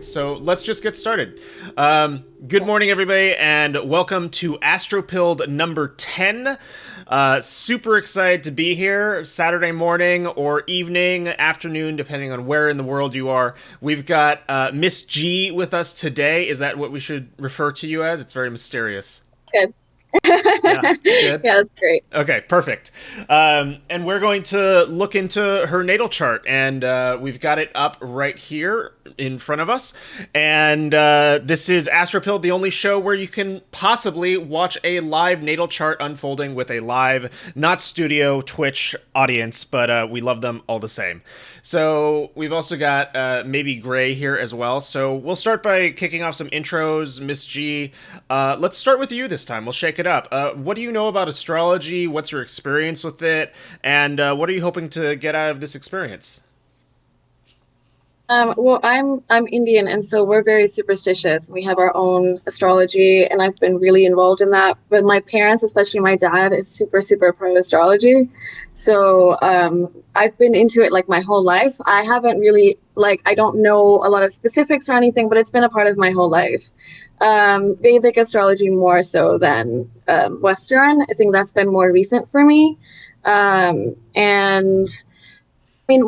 So let's just get started. Good morning, everybody, and welcome to ASTROPILLED number 10. Super excited to be here Saturday morning or evening, afternoon, depending on where in the world you are. We've got Miss G with us today. Is that what we should refer to you as? It's very mysterious. Good. Yeah, good. Yeah, that's great. Okay, perfect. And we're going to look into her natal chart, and we've got it up right here in front of us. And this is AstroPill, the only show where you can possibly watch a live natal chart unfolding with a live, not studio, Twitch audience, but we love them all the same. So we've also got maybe Gray here as well. So we'll start by kicking off some intros. Miss G, let's start with you this time. We'll shake it up. What do you know about astrology? What's your experience with it? And what are you hoping to get out of this experience? Well, I'm Indian, and so we're very superstitious. We have our own astrology, and I've been really involved in that. But my parents, especially my dad, is super pro astrology. So I've been into it like my whole life. I haven't really I don't know a lot of specifics or anything, but it's been a part of my whole life. Vedic astrology more so than Western. I think that's been more recent for me. And I mean,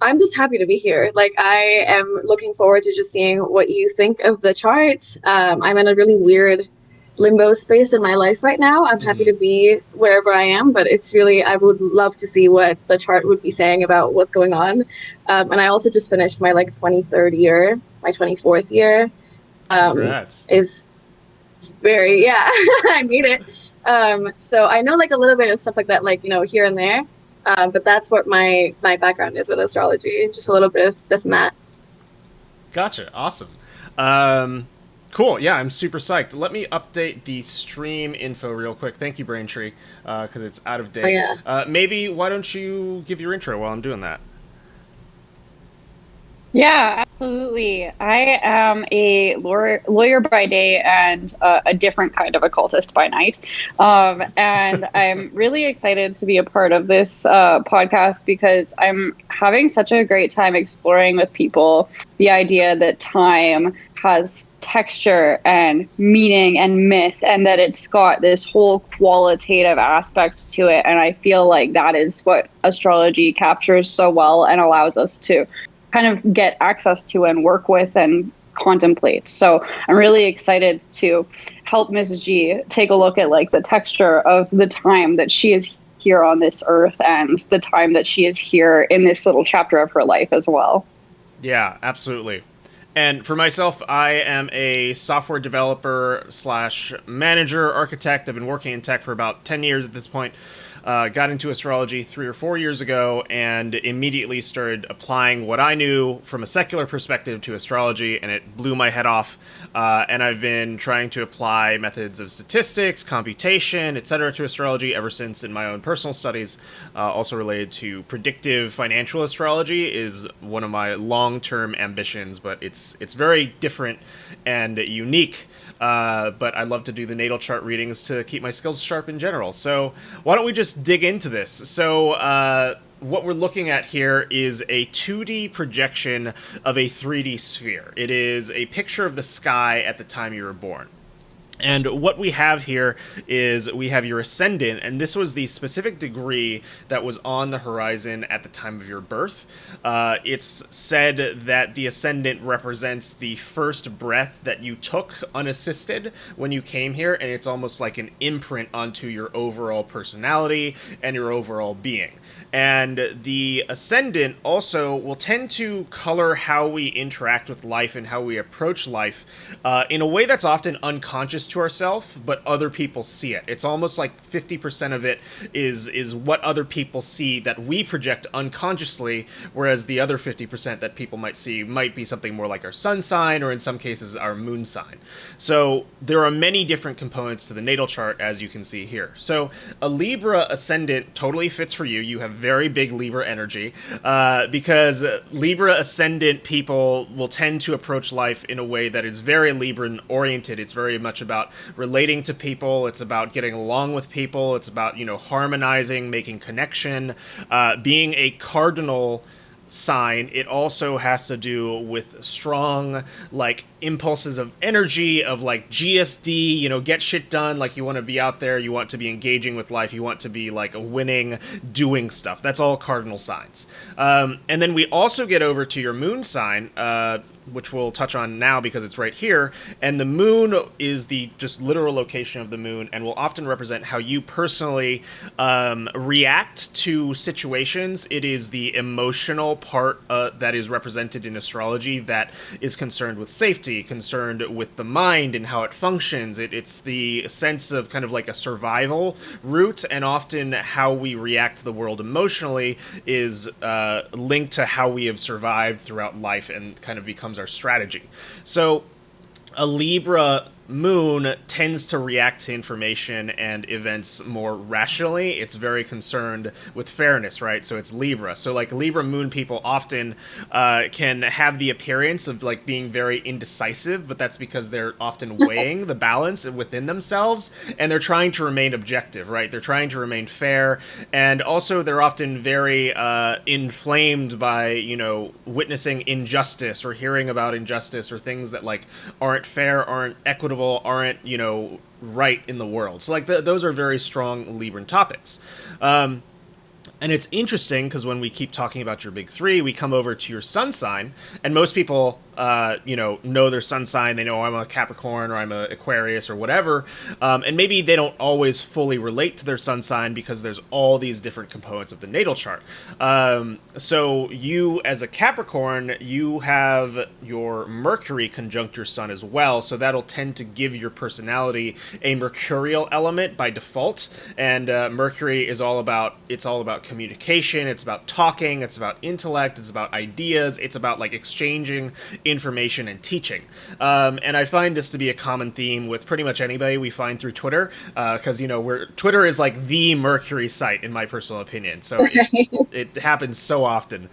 I'm just happy to be here. Like, I am looking forward to just seeing what you think of the chart. I'm in a really weird limbo space in my life right now. I'm happy Mm-hmm. to be wherever I am, but it's really, I would love to see what the chart would be saying about what's going on. And I also just finished my 23rd year, my 24th year. Congrats. Is very, yeah, I made it. So I know like a little bit of stuff like that, like, here and there. But that's what my background is with astrology, just a little bit of this and that. Gotcha. Awesome. Um, cool. Yeah, I'm super psyched. Let me update the stream info real quick. Thank you, Braintree, because it's out of Oh date. yeah. Maybe why don't you give your intro while I'm doing that? Yeah, absolutely. I am a lawyer by day and a different kind of occultist by night. And I'm really excited to be a part of this podcast because I'm having such a great time exploring with people the idea that time has texture and meaning and myth, and that it's got this whole qualitative aspect to it. And I feel like that is what astrology captures so well and allows us to kind of get access to and work with and contemplate. So I'm really excited to help Mrs. G take a look at like the texture of the time that she is here on this earth and the time that she is here in this little chapter of her life as well. Yeah, absolutely. And for myself, I am a software developer slash manager, architect. I've been working in tech for about 10 years at this point. Got into astrology 3 or 4 years ago and immediately started applying what I knew from a secular perspective to astrology, and it blew my head off. And I've been trying to apply methods of statistics, computation, etc. to astrology ever since in my own personal studies. Also related to predictive financial astrology is one of my long-term ambitions, but it's very different and unique. But I love to do the natal chart readings to keep my skills sharp in general. So why don't we just dig into this? So what we're looking at here is a 2D projection of a 3D sphere. It is a picture of the sky at the time you were born. And what we have here is we have your ascendant, and this was the specific degree that was on the horizon at the time of your birth. It's said that the ascendant represents the first breath that you took unassisted when you came here, and it's almost like an imprint onto your overall personality and your overall being. And the ascendant also will tend to color how we interact with life and how we approach life in a way that's often unconscious to ourselves, but other people see it. It's almost like 50% of it is what other people see that we project unconsciously, whereas the other 50% that people might see might be something more like our sun sign, or in some cases our moon sign. So there are many different components to the natal chart, as you can see here. So a Libra ascendant totally fits for you. You have very big Libra energy, because Libra ascendant people will tend to approach life in a way that is very Libran oriented. It's very much about relating to people. It's about getting along with people. It's about, harmonizing, making connection, being a cardinal sign, it also has to do with strong like impulses of energy, of like GSD, you know, get shit done. Like you want to be out there, you want to be engaging with life, you want to be like winning, doing stuff. That's all cardinal signs. And then we also get over to your moon sign, which we'll touch on now because it's right here. And the moon is the just literal location of the moon and will often represent how you personally react to situations. It is the emotional part that is represented in astrology that is concerned with safety, concerned with the mind and how it functions. It's the sense of kind of like a survival route, and often how we react to the world emotionally is linked to how we have survived throughout life and kind of becomes our strategy. So a Libra moon tends to react to information and events more rationally. It's very concerned with fairness, right? So it's Libra. So like Libra moon people often can have the appearance of like being very indecisive, but that's because they're often weighing the balance within themselves, and they're trying to remain objective, right? They're trying to remain fair, and also they're often very inflamed by, you know, witnessing injustice or hearing about injustice or things that like aren't fair, aren't equitable, aren't, you know, right in the world. So like those are very strong Libran topics. And it's interesting because when we keep talking about your big three, we come over to your sun sign, and most people, you know their sun sign. They know, I'm a Capricorn or I'm a Aquarius or whatever, and maybe they don't always fully relate to their sun sign because there's all these different components of the natal chart. So you, as a Capricorn, you have your Mercury conjunct your sun as well, so that'll tend to give your personality a mercurial element by default. And Mercury is all about communication, it's about talking, it's about intellect, it's about ideas, it's about like exchanging information and teaching. And I find this to be a common theme with pretty much anybody we find through Twitter, because you know, Twitter is like the Mercury site in my personal opinion. So it happens so often.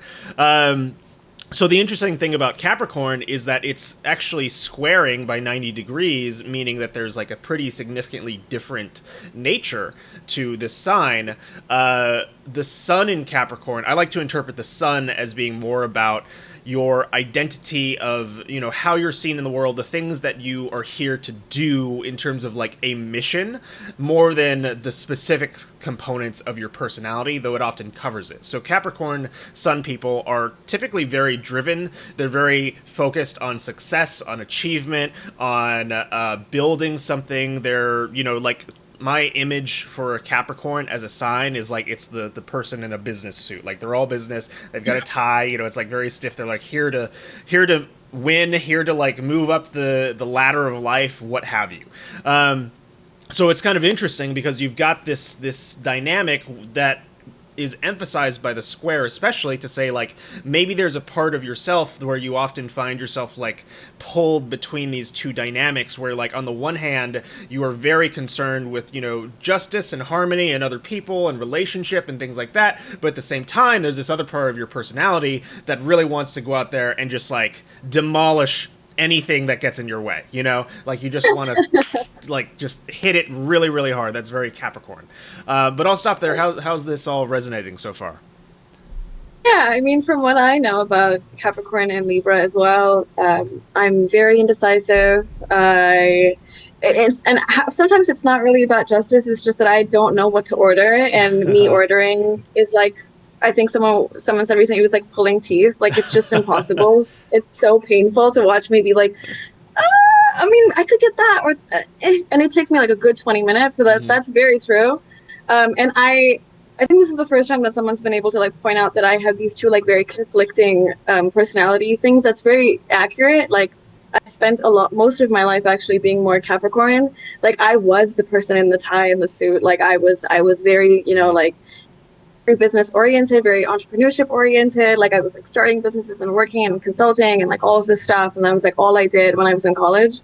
So the interesting thing about Capricorn is that it's actually squaring by 90 degrees, meaning that there's like a pretty significantly different nature to this sign. The sun in Capricorn, I like to interpret the sun as being more about your identity of, you know, how you're seen in the world, the things that you are here to do in terms of like a mission, more than the specific components of your personality, though it often covers it. So Capricorn sun people are typically very driven. They're very focused on success, on achievement, on building something. They're, you know, like, my image for a Capricorn as a sign is like it's the person in a business suit. Like they're all business. They've got a tie. You know, it's like very stiff. They're like here to win, here to like move up the ladder of life, what have you. So it's kind of interesting because you've got this dynamic that is emphasized by the square, especially to say like maybe there's a part of yourself where you often find yourself like pulled between these two dynamics, where like on the one hand you are very concerned with, you know, justice and harmony and other people and relationship and things like that, but at the same time there's this other part of your personality that really wants to go out there and just like demolish anything that gets in your way, you know, like you just want to like just hit it really, really hard. That's very Capricorn. But I'll stop there. How's this all resonating so far? Yeah, I mean, from what I know about Capricorn and Libra as well, I'm very indecisive. Sometimes it's not really about justice. It's just that I don't know what to order, and me ordering is like, I think someone said recently, it was like pulling teeth. Like it's just impossible. It's so painful to watch me be like, I mean, I could get that, or and it takes me like a good 20 minutes. So that's very true. And I think this is the first time that someone's been able to like point out that I have these two like very conflicting personality things. That's very accurate. Like I spent most of my life actually being more Capricorn. Like I was the person in the tie and the suit. Like I was very, you know, like very business oriented, very entrepreneurship oriented. Like I was like starting businesses and working and consulting and like all of this stuff. And that was like all I did when I was in college.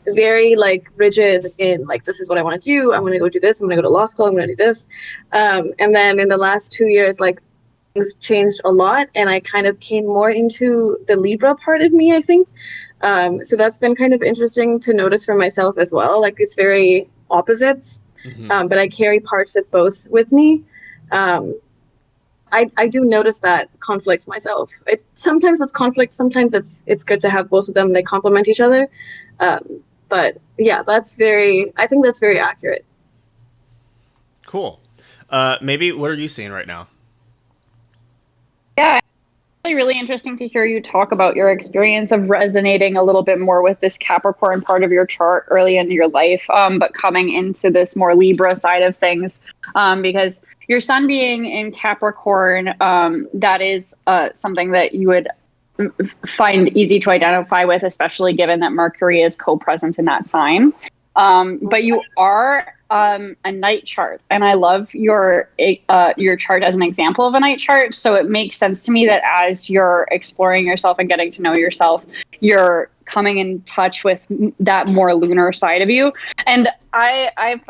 Very like rigid in like, this is what I want to do. I'm going to go do this. I'm going to go to law school. I'm going to do this. And then in the last 2 years, like things changed a lot. And I kind of came more into the Libra part of me, I think. So that's been kind of interesting to notice for myself as well. Like it's very opposites, but I carry parts of both with me. I do notice that conflict myself. Sometimes it's conflict, sometimes it's good to have both of them. They complement each other. But yeah, I think that's very accurate. Cool. Maybe what are you seeing right now? Yeah, really interesting to hear you talk about your experience of resonating a little bit more with this Capricorn part of your chart early in your life, but coming into this more Libra side of things, because your sun being in Capricorn, that is something that you would find easy to identify with, especially given that Mercury is co-present in that sign. But you are a night chart, and I love your chart as an example of a night chart. So it makes sense to me that as you're exploring yourself and getting to know yourself, you're coming in touch with that more lunar side of you. And I've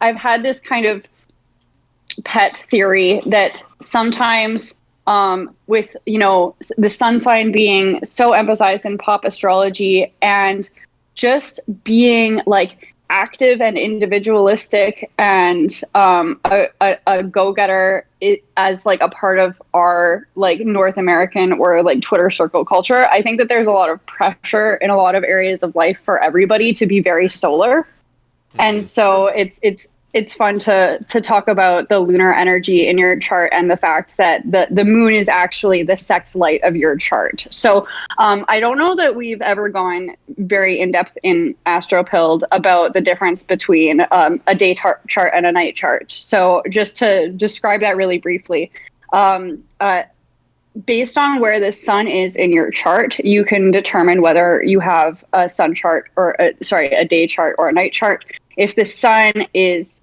had this kind of pet theory that sometimes with the sun sign being so emphasized in pop astrology and just being like active and individualistic and a go-getter as like a part of our like North American or like Twitter circle culture, I think that there's a lot of pressure in a lot of areas of life for everybody to be very solar. And so it's fun to talk about the lunar energy in your chart and the fact that the moon is actually the sect light of your chart. So I don't know that we've ever gone very in depth in AstroPilled about the difference between a day chart and a night chart. So just to describe that really briefly, based on where the sun is in your chart, you can determine whether you have a sun chart or a day chart or a night chart. If the sun is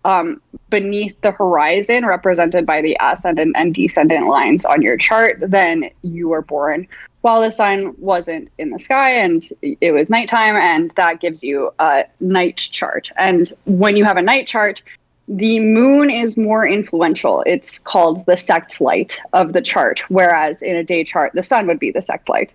beneath the horizon, represented by the ascendant and descendant lines on your chart, then you were born while the sun wasn't in the sky and it was nighttime, and that gives you a night chart. And when you have a night chart, the moon is more influential. It's called the sect light of the chart, whereas in a day chart, the sun would be the sect light.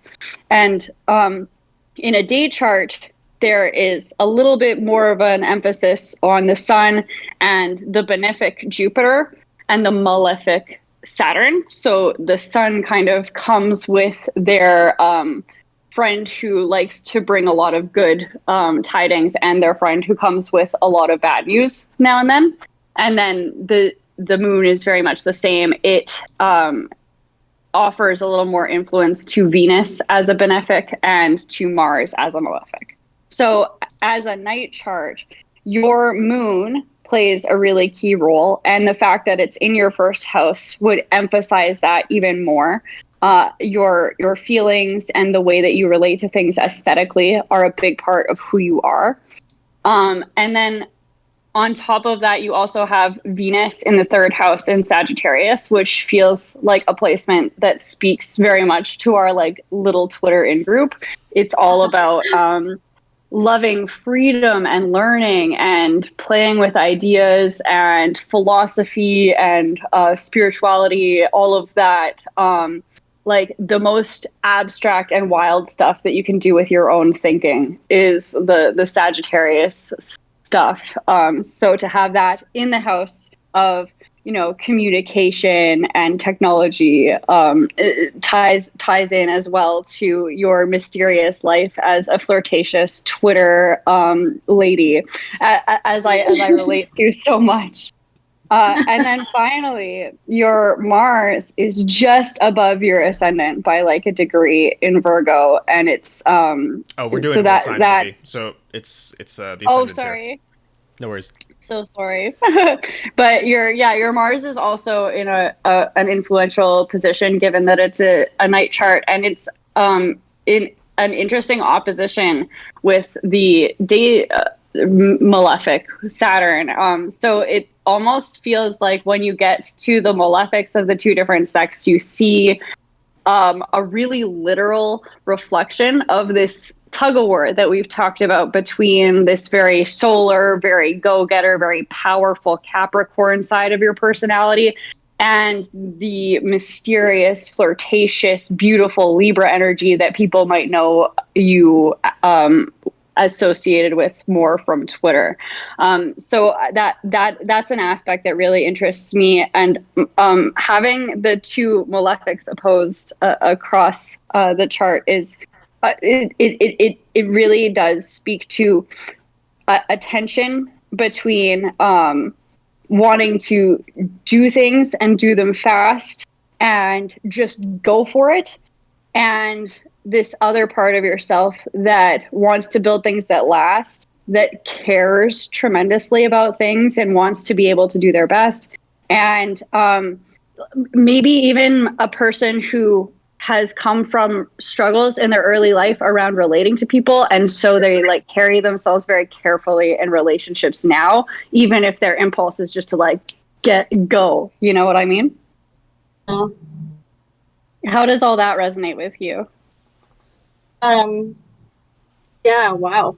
And in a day chart, there is a little bit more of an emphasis on the sun and the benefic Jupiter and the malefic Saturn. So the sun kind of comes with their friend who likes to bring a lot of good tidings, and their friend who comes with a lot of bad news now and then. And then the moon is very much the same. It offers a little more influence to Venus as a benefic and to Mars as a malefic. So as a night chart, your moon plays a really key role, and the fact that it's in your first house would emphasize that even more. Your feelings and the way that you relate to things aesthetically are a big part of who you are. And then on top of that, you also have Venus in the third house in Sagittarius, which feels like a placement that speaks very much to our like little Twitter in group. It's all about loving freedom and learning and playing with ideas and philosophy and spirituality, all of that. Like the most abstract and wild stuff that you can do with your own thinking is the Sagittarius stuff. So to have that in the house of communication and technology, it ties in as well to your mysterious life as a flirtatious Twitter lady, as I relate to so much. And then finally, your Mars is just above your ascendant by like a degree in Virgo, and it's we're doing so that so it's the ascendant. Oh, sorry. Here. No worries. So sorry. But your Mars is also in an influential position, given that it's a night chart, and it's in an interesting opposition with the day malefic Saturn. So it almost feels like when you get to the malefics of the two different sects, you see a really literal reflection of this tug-of-war that we've talked about between this very solar, very go-getter, very powerful Capricorn side of your personality and the mysterious, flirtatious, beautiful Libra energy that people might know you associated with more from Twitter. So that's an aspect that really interests me. And having the two malefics opposed across the chart is it really does speak to a tension between wanting to do things and do them fast and just go for it, and this other part of yourself that wants to build things that last, that cares tremendously about things and wants to be able to do their best. And maybe even a person who has come from struggles in their early life around relating to people, and so they like carry themselves very carefully in relationships now, even if their impulse is just to like go, you know what I mean? Yeah. How does all that resonate with you? Yeah, wow.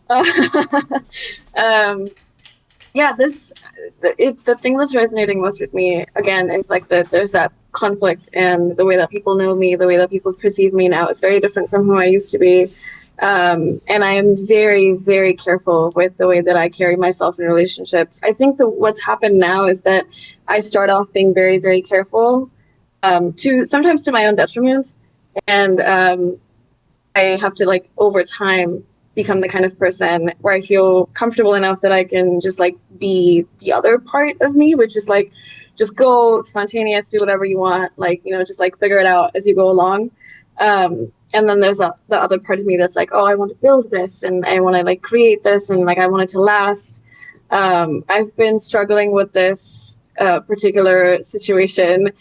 Yeah, the thing that's resonating most with me again is like there's that conflict, and the way that people know me, the way that people perceive me now is very different from who I used to be. And I am very, very careful with the way that I carry myself in relationships. I think that what's happened now is that I start off being very, very careful, to sometimes to my own detriment, and I have to like over time become the kind of person where I feel comfortable enough that I can just like be the other part of me, which is like just go spontaneous, do whatever you want, like, you know, just like figure it out as you go along. And then there's the other part of me that's like, oh, I want to build this and I want to like create this and like I want it to last. I've been struggling with this particular situation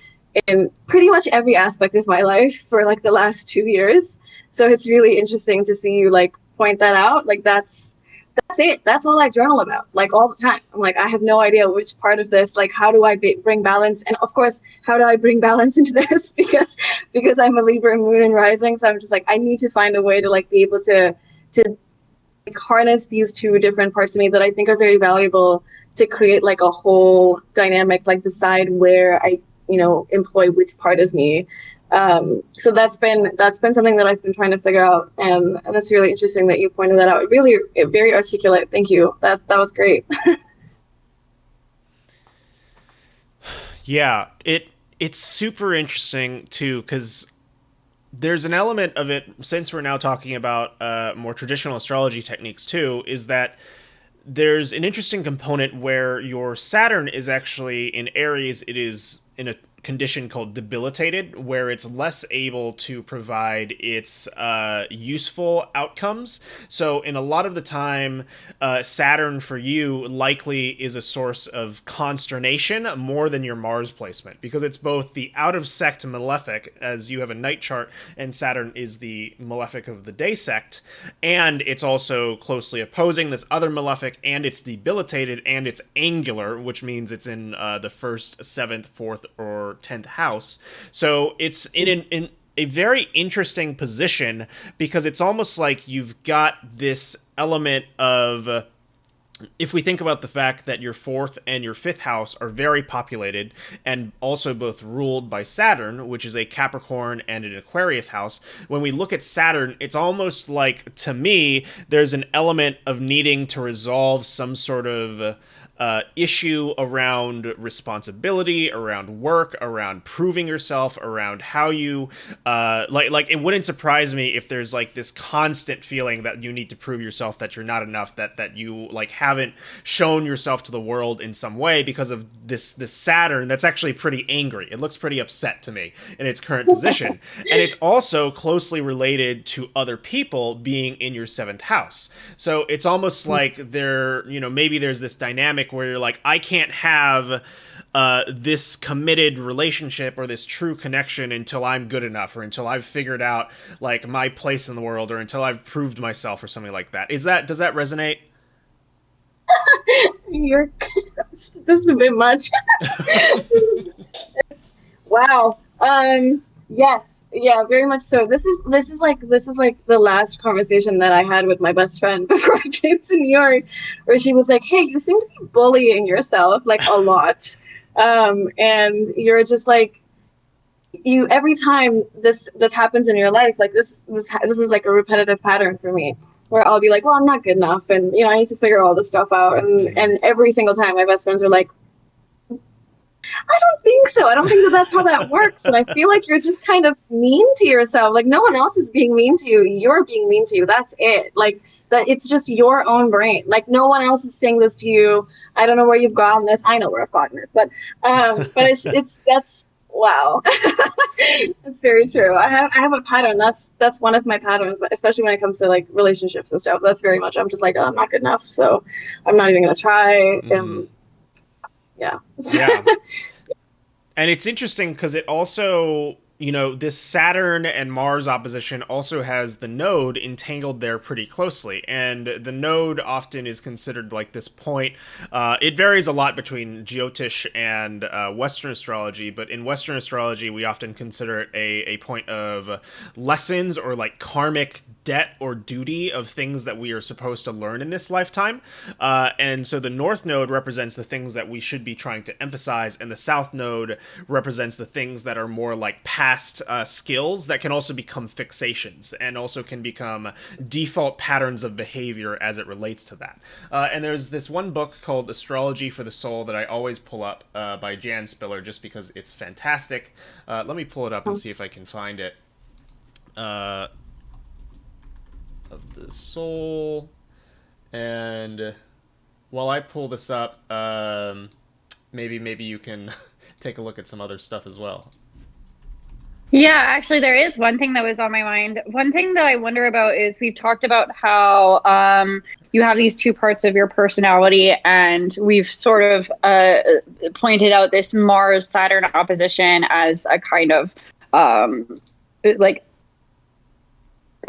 in pretty much every aspect of my life for like the last 2 years. So it's really interesting to see you like point that out. Like that's it. That's all I journal about, like all the time. I'm like, I have no idea which part of this, like, how do I bring balance? And of course, how do I bring balance into this? because I'm a Libra moon and rising. So I'm just like, I need to find a way to like be able to like, harness these two different parts of me that I think are very valuable to create like a whole dynamic, like decide where I, you know, employ which part of me. So that's been something that I've been trying to figure out, and that's really interesting that you pointed that out. Really, very articulate. Thank you. That was great. Yeah, it's super interesting too, because there's an element of it, since we're now talking about more traditional astrology techniques too, is that there's an interesting component where your Saturn is actually in Aries. It is in a condition called debilitated, where it's less able to provide its useful outcomes. So in a lot of the time, Saturn for you likely is a source of consternation more than your Mars placement, because it's both the out of sect malefic, as you have a night chart and Saturn is the malefic of the day sect, and it's also closely opposing this other malefic, and it's debilitated, and it's angular, which means it's in the first, seventh, fourth, or 10th house. So it's in a very interesting position, because it's almost like you've got this element of, if we think about the fact that your fourth and your fifth house are very populated and also both ruled by Saturn, which is a Capricorn and an Aquarius house, when we look at Saturn, it's almost like, to me, there's an element of needing to resolve some sort of issue around responsibility, around work, around proving yourself, around how you like it wouldn't surprise me if there's like this constant feeling that you need to prove yourself, that you're not enough, that you like haven't shown yourself to the world in some way because of this Saturn that's actually pretty angry. It looks pretty upset to me in its current position. And it's also closely related to other people being in your seventh house. So it's almost like maybe there's this dynamic where you're like, I can't have this committed relationship or this true connection until I'm good enough, or until I've figured out like my place in the world, or until I've proved myself, or something like that. Does that resonate? This is a bit much. Wow. Yes. Yeah, very much so. This is like the last conversation that I had with my best friend before I came to New York, where she was like, "Hey, you seem to be bullying yourself like a lot, and you're just like, you every time this happens in your life, like this is like a repetitive pattern for me." where I'll be like, well, I'm not good enough, and I need to figure all this stuff out, and every single time my best friends are like, I don't think so. I don't think that that's how that works. And I feel like you're just kind of mean to yourself. Like, no one else is being mean to you. You're being mean to you. That's it. Like, that it's just your own brain. Like, no one else is saying this to you. I don't know where you've gotten this. I know where I've gotten it. But that's wow. That's very true. I have a pattern. That's one of my patterns, especially when it comes to like relationships and stuff. That's very much, I'm just like, oh, I'm not good enough, so I'm not even gonna try. Yeah. Yeah. And it's interesting because it also, this Saturn and Mars opposition also has the node entangled there pretty closely. And the node often is considered like this point. It varies a lot between Jyotish and Western astrology, but in Western astrology, we often consider it a point of lessons or like karmic debt or duty of things that we are supposed to learn in this lifetime. And so the North node represents the things that we should be trying to emphasize, and the South node represents the things that are more like past skills that can also become fixations and also can become default patterns of behavior as it relates to that. And there's this one book called Astrology for the Soul that I always pull up by Jan Spiller just because it's fantastic. Let me pull it up and see if I can find it. Of the Soul. And while I pull this up, maybe you can take a look at some other stuff as well. Yeah, actually, there is one thing that was on my mind. One thing that I wonder about is we've talked about how you have these two parts of your personality, and we've sort of pointed out this Mars-Saturn opposition as a kind of like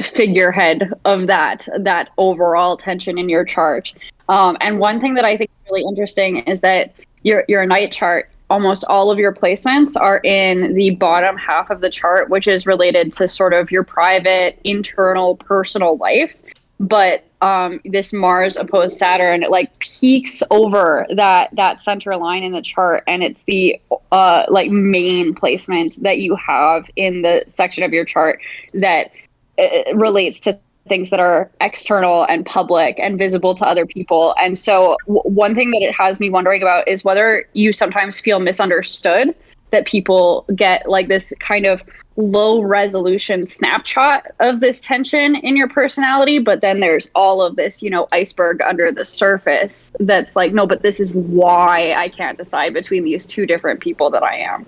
figurehead of that overall tension in your chart. And one thing that I think is really interesting is that your night chart, almost all of your placements are in the bottom half of the chart, which is related to sort of your private, internal, personal life. But this Mars opposed Saturn, it like peaks over that center line in the chart, and it's the like main placement that you have in the section of your chart that relates to things that are external and public and visible to other people. And so one thing that it has me wondering about is whether you sometimes feel misunderstood, that people get like this kind of low resolution snapshot of this tension in your personality, but then there's all of this, iceberg under the surface that's like, no, but this is why I can't decide between these two different people that I am.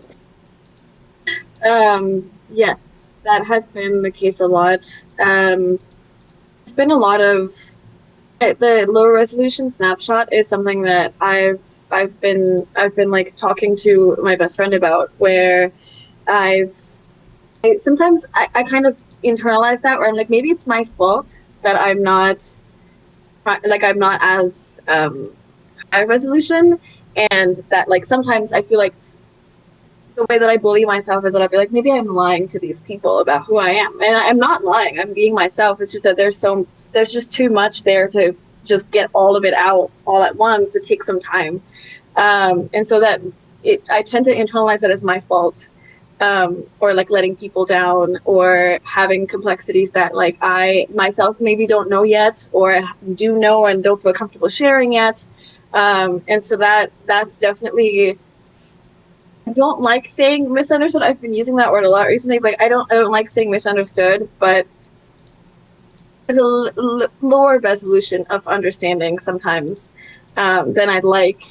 Yes, that has been the case a lot. It's been a lot of the low resolution snapshot is something that I've been like talking to my best friend about, where sometimes I kind of internalize that, where I'm like, maybe it's my fault that I'm not as high resolution, and that like sometimes I feel like the way that I bully myself is that I'll be like, maybe I'm lying to these people about who I am. And I'm not lying. I'm being myself. It's just that there's just too much there to just get all of it out all at once. It takes some time. And so I tend to internalize that as my fault, or like letting people down, or having complexities that like I myself maybe don't know yet, or do know and don't feel comfortable sharing yet. And so that's definitely, I don't like saying misunderstood. I've been using that word a lot recently, but I don't like saying misunderstood, but there's a lower resolution of understanding sometimes than I'd like.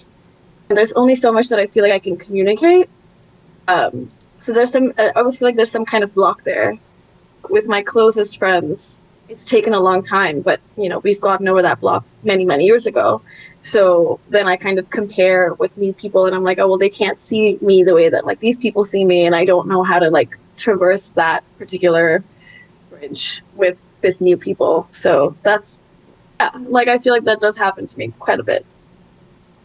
And there's only so much that I feel like I can communicate. So I always feel like there's some kind of block there. With my closest friends, it's taken a long time, but we've gotten over that block many, many years ago. So then I kind of compare with new people, and I'm like, oh, well, they can't see me the way that like these people see me, and I don't know how to like traverse that particular bridge with new people. So that's, yeah, like I feel like that does happen to me quite a bit.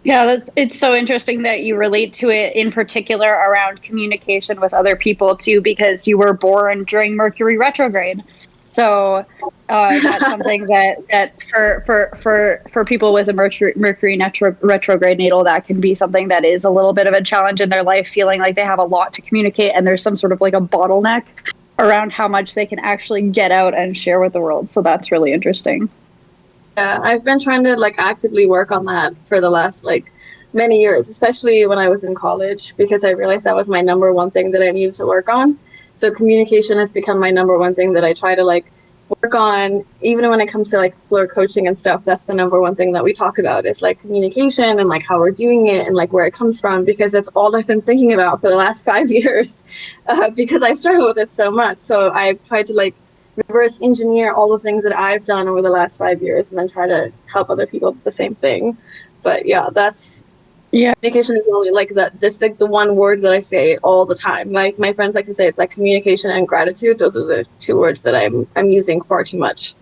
Yeah, it's so interesting that you relate to it in particular around communication with other people too, because you were born during Mercury retrograde. So that's something that for people with a Mercury retrograde natal, that can be something that is a little bit of a challenge in their life, feeling like they have a lot to communicate and there's some sort of like a bottleneck around how much they can actually get out and share with the world. So that's really interesting. Yeah, I've been trying to like actively work on that for the last like many years, especially when I was in college, because I realized that was my number one thing that I needed to work on. So communication has become my number one thing that I try to like work on, even when it comes to like floor coaching and stuff. That's the number one thing that we talk about is like communication and like how we're doing it and like where it comes from, because that's all I've been thinking about for the last 5 years, because I struggle with it so much. So I've tried to like reverse engineer all the things that I've done over the last 5 years and then try to help other people do the same thing. But yeah, that's Yeah. communication is only like that. This like the one word that I say all the time. Like my friends like to say, it's like communication and gratitude. Those are the two words that I'm using far too much.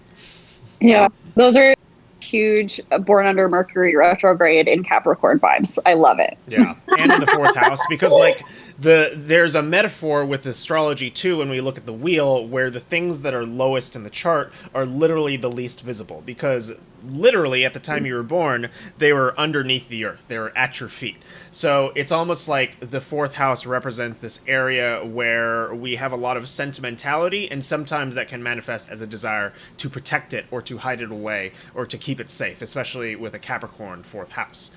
Yeah, those are huge born under Mercury retrograde in Capricorn vibes. I love it. Yeah, and in the fourth house, because like there's a metaphor with astrology too when we look at the wheel, where the things that are lowest in the chart are literally the least visible, because literally at the time you were born they were underneath the earth, they were at your feet. So it's almost like the fourth house represents this area where we have a lot of sentimentality, and sometimes that can manifest as a desire to protect it or to hide it away or to keep it safe, especially with a Capricorn fourth house,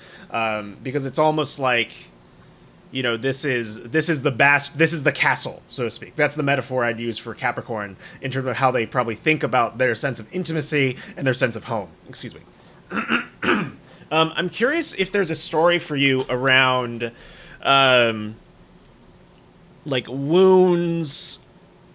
because it's almost like, you know, this is the castle, so to speak. That's the metaphor I'd use for Capricorn in terms of how they probably think about their sense of intimacy and their sense of home. Excuse me. I'm curious if there's a story for you around, like wounds,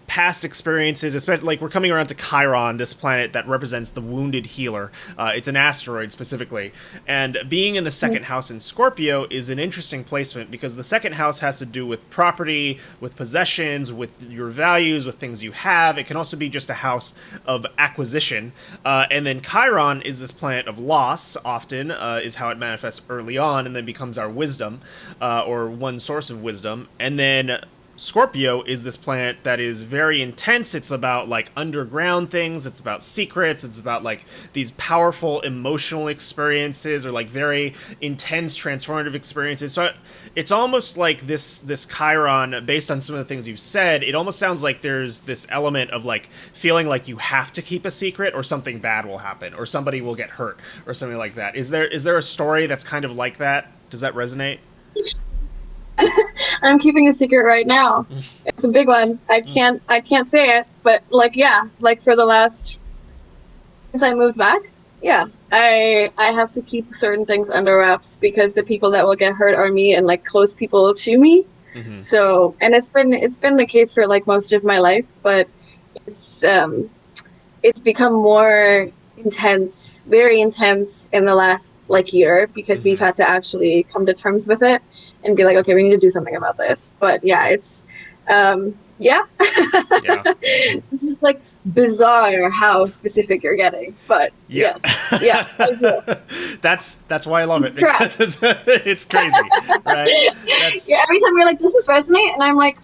past experiences, especially like we're coming around to Chiron, this planet that represents the wounded healer. It's an asteroid specifically, and being in the second house in Scorpio is an interesting placement because the second house has to do with property, with possessions, with your values, with things you have. It can also be just a house of acquisition, and then Chiron is this planet of loss. Often is how it manifests early on, and then becomes our wisdom, or one source of wisdom, and then Scorpio is this planet that is very intense. It's about like underground things. It's about secrets. It's about like these powerful emotional experiences or like very intense transformative experiences. So it's almost like this Chiron, based on some of the things you've said, it almost sounds like there's this element of like feeling like you have to keep a secret or something bad will happen or somebody will get hurt or something like that. Is there a story that's kind of like that? Does that resonate? I'm keeping a secret right now. It's a big one. I can't say it, but like yeah, like for the last since I moved back, yeah, I have to keep certain things under wraps because the people that will get hurt are me and like close people to me. Mm-hmm. So, and it's been the case for like most of my life, but it's become more intense, very intense in the last like year because we've had to actually come to terms with it and be like, okay, we need to do something about this. But yeah, it's yeah. This is like bizarre how specific you're getting, but yes, yeah, I do. That's why I love it, because it's crazy, right? Yeah, every time you're like, does this resonate? And I'm like,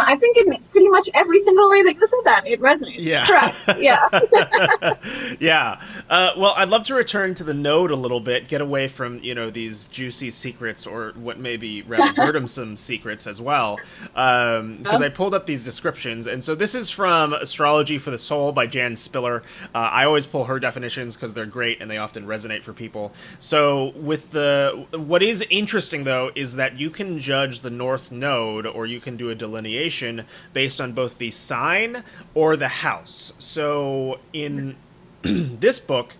I think in pretty much every single way that you said that, it resonates. Yeah. Correct. Yeah. Yeah. Well, I'd love to return to the node a little bit, get away from, you know, these juicy secrets or what may be rather burdensome secrets as well, because I pulled up these descriptions. And so this is from Astrology for the Soul by Jan Spiller. I always pull her definitions because they're great and they often resonate for people. So with what is interesting though is that you can judge the North Node, or you can do a delineation based on both the sign or the house. So in this book,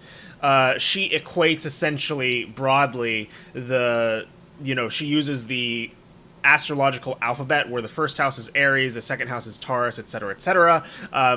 she equates essentially broadly she uses the astrological alphabet where the first house is Aries, the second house is Taurus, etc.,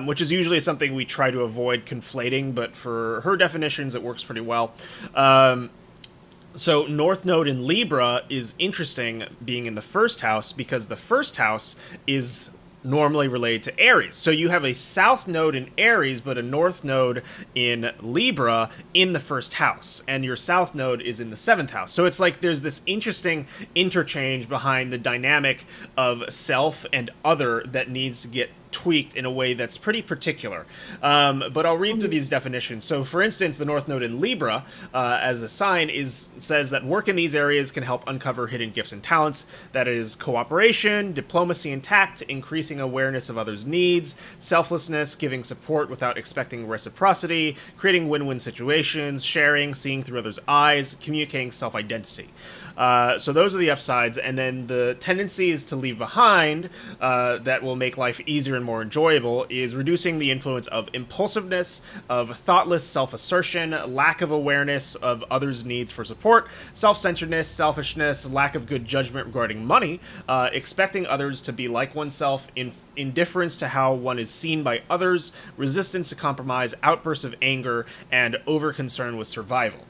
which is usually something we try to avoid conflating, but for her definitions it works pretty well. So North Node in Libra is interesting being in the first house because the first house is normally related to Aries. So you have a South Node in Aries, but a North Node in Libra in the first house. And your South Node is in the seventh house. So it's like there's this interesting interchange behind the dynamic of self and other that needs to get tweaked in a way that's pretty particular. But I'll read through these definitions. So, for instance, the North Node in Libra, as a sign, says that work in these areas can help uncover hidden gifts and talents. That is cooperation, diplomacy and tact, increasing awareness of others' needs, selflessness, giving support without expecting reciprocity, creating win-win situations, sharing, seeing through others' eyes, communicating self-identity. So those are the upsides, and then the tendencies to leave behind that will make life easier and more enjoyable is reducing the influence of impulsiveness, of thoughtless self-assertion, lack of awareness of others' needs for support, self-centeredness, selfishness, lack of good judgment regarding money, expecting others to be like oneself, indifference to how one is seen by others, resistance to compromise, outbursts of anger, and over-concern with survival.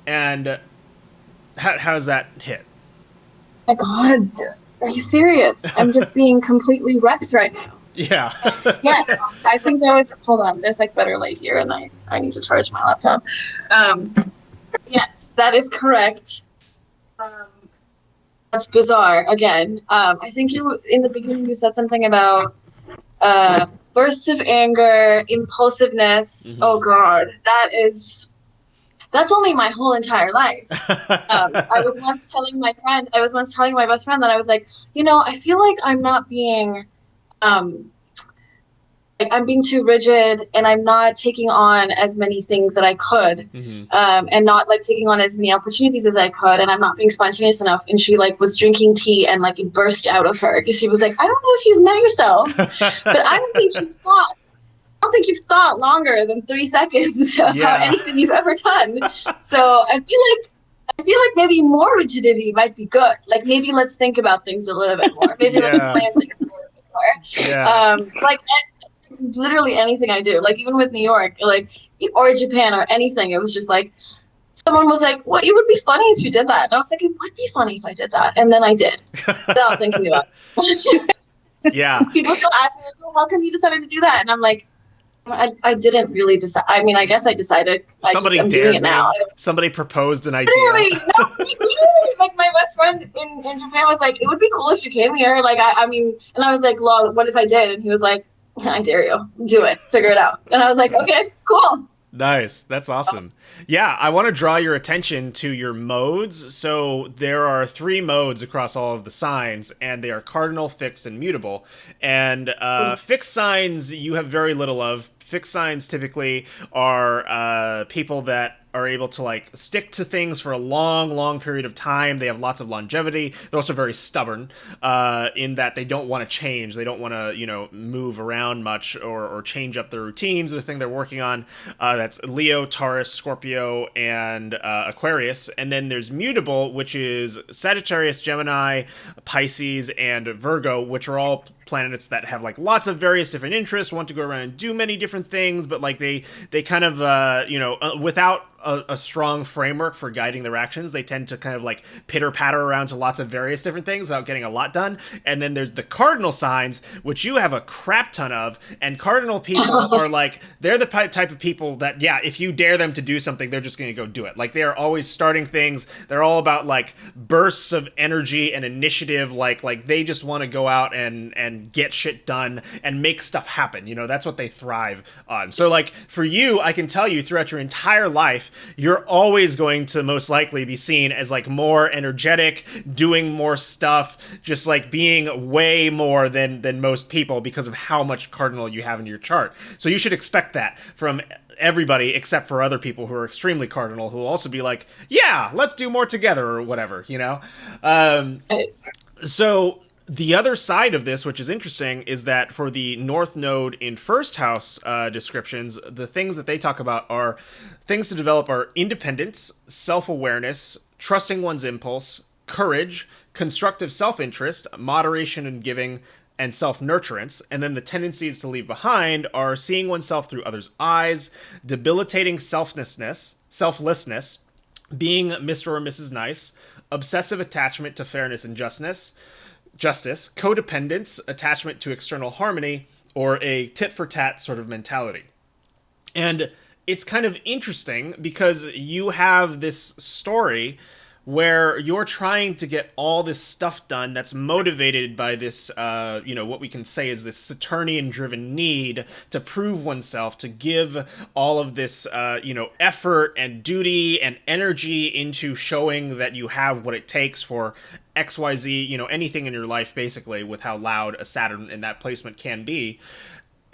And how's that hit? My God, are you serious? I'm just being completely wrecked right now. Yeah. Yes, I think there was. Hold on, there's like better light here, and I need to charge my laptop. Yes, that is correct. That's bizarre. Again, I think you in the beginning you said something about bursts of anger, impulsiveness. Oh God, that's only my whole entire life. I was once telling my best friend that I was like, I feel like I'm not being, like I'm being too rigid, and I'm not taking on as many things that I could, and not like taking on as many opportunities as I could, and I'm not being spontaneous enough. And she like was drinking tea, and like it burst out of her because she was like, I don't know if you've met yourself, but I don't think you've thought longer than 3 seconds about anything you've ever done. So I feel like maybe more rigidity might be good. Like maybe let's think about things a little bit more. Maybe let's plan things a little bit more. Like literally anything I do, like even with New York, like or Japan or anything, it was just like someone was like, "Well, it would be funny if you did that," and I was like, "It would be funny if I did that," and then I did, without thinking about it. Yeah. People still ask me, like, "How come you decided to do that?" And I'm like, I didn't really decide. I mean, I guess I decided. Somebody I'm doing it now. Somebody proposed an idea. Really? No, really. Like my best friend in Japan was like, "It would be cool if you came here." Like, I mean, and I was like, "Lol, what if I did?" And he was like, "I dare you. Do it. Figure it out." And I was like, "Okay, cool." Nice. That's awesome. Yeah, I want to draw your attention to your modes. So there are 3 modes across all of the signs, and they are cardinal, fixed, and mutable. And fixed signs you have very little of. Fixed signs typically are people that are able to like stick to things for a long period of time. They have lots of longevity. They're also very stubborn in that they don't want to change. They don't want to, move around much or change up their routines or the thing they're working on. That's Leo, Taurus, Scorpio, and Aquarius. And then there's mutable, which is Sagittarius, Gemini, Pisces, and Virgo, which are all planets that have like lots of various different interests, want to go around and do many different things, but like they kind of without a strong framework for guiding their actions, they tend to kind of like pitter patter around to lots of various different things without getting a lot done. And then there's the cardinal signs, which you have a crap ton of, and cardinal people are like, they're the type of people that, if you dare them to do something, they're just going to go do it. Like they are always starting things. They're all about like bursts of energy and initiative. Like they just want to go out and get shit done and make stuff happen. That's what they thrive on. So like for you, I can tell you throughout your entire life, you're always going to most likely be seen as like more energetic, doing more stuff, just like being way more than most people because of how much cardinal you have in your chart. So you should expect that from everybody except for other people who are extremely cardinal, who will also be like, yeah, let's do more together or whatever, So the other side of this, which is interesting, is that for the North Node in first house descriptions, the things that they talk about are things to develop are independence, self-awareness, trusting one's impulse, courage, constructive self-interest, moderation in giving, and self-nurturance. And then the tendencies to leave behind are seeing oneself through others' eyes, debilitating selflessness, being Mr. or Mrs. Nice, obsessive attachment to fairness and justice, codependence, attachment to external harmony, or a tit-for-tat sort of mentality. And it's kind of interesting because you have this story where you're trying to get all this stuff done that's motivated by this, what we can say is this Saturnian-driven need to prove oneself, to give all of this, effort and duty and energy into showing that you have what it takes for XYZ, anything in your life, basically, with how loud a Saturn in that placement can be.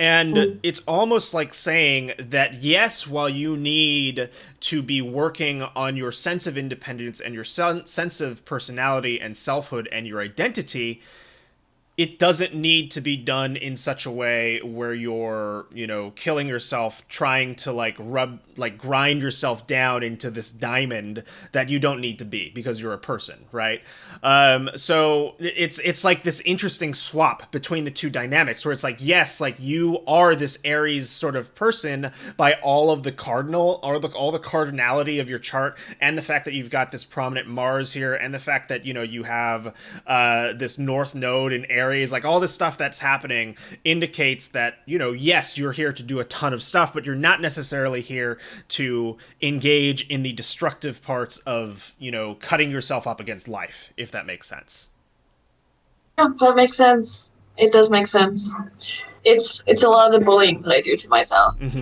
And it's almost like saying that, yes, while you need to be working on your sense of independence and your sense of personality and selfhood and your identity, it doesn't need to be done in such a way where you're, killing yourself, trying to grind yourself down into this diamond that you don't need to be because you're a person, right? So it's like this interesting swap between the two dynamics where it's like, yes, like you are this Aries sort of person by all of the all the cardinality of your chart, and the fact that you've got this prominent Mars here, and the fact that, you have this North Node in Aries. Like all this stuff that's happening indicates that, yes, you're here to do a ton of stuff, but you're not necessarily here to engage in the destructive parts of, cutting yourself up against life, if that makes sense. Yeah, that makes sense. It does make sense. It's a lot of the bullying that I do to myself. Mm-hmm.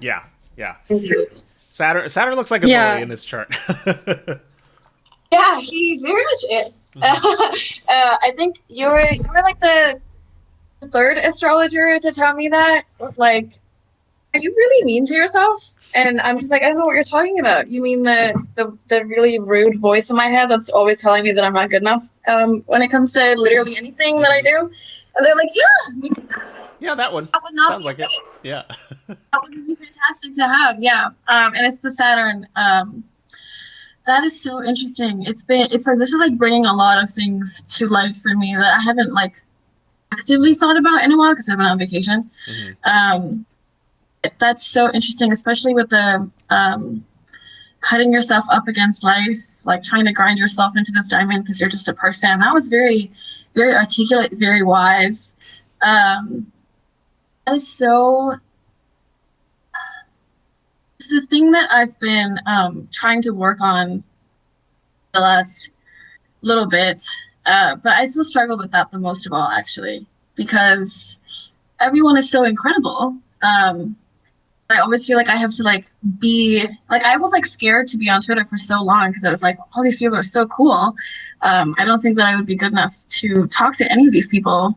Yeah. Yeah. Indeed. Saturn looks like a bully in this chart. Yeah, he very much is. I think you were like the third astrologer to tell me that. Like, are you really mean to yourself? And I'm just like, I don't know what you're talking about. You mean the really rude voice in my head that's always telling me that I'm not good enough when it comes to literally anything that I do? And they're like, yeah, that one. That would not sounds like it. Yeah. That would be fantastic to have. Yeah. And it's the Saturn. That is so interesting. It's like this is like bringing a lot of things to light for me that I haven't like actively thought about in a while because I've been on vacation. Mm-hmm. That's so interesting, especially with the cutting yourself up against life, like trying to grind yourself into this diamond because you're just a person. That was very, very articulate, very wise. That is so. It's the thing that I've been trying to work on the last little bit, but I still struggle with that the most of all, actually, because everyone is so incredible. I always feel like I have to like be like I was like scared to be on Twitter for so long because I was like, all these people are so cool. I don't think that I would be good enough to talk to any of these people.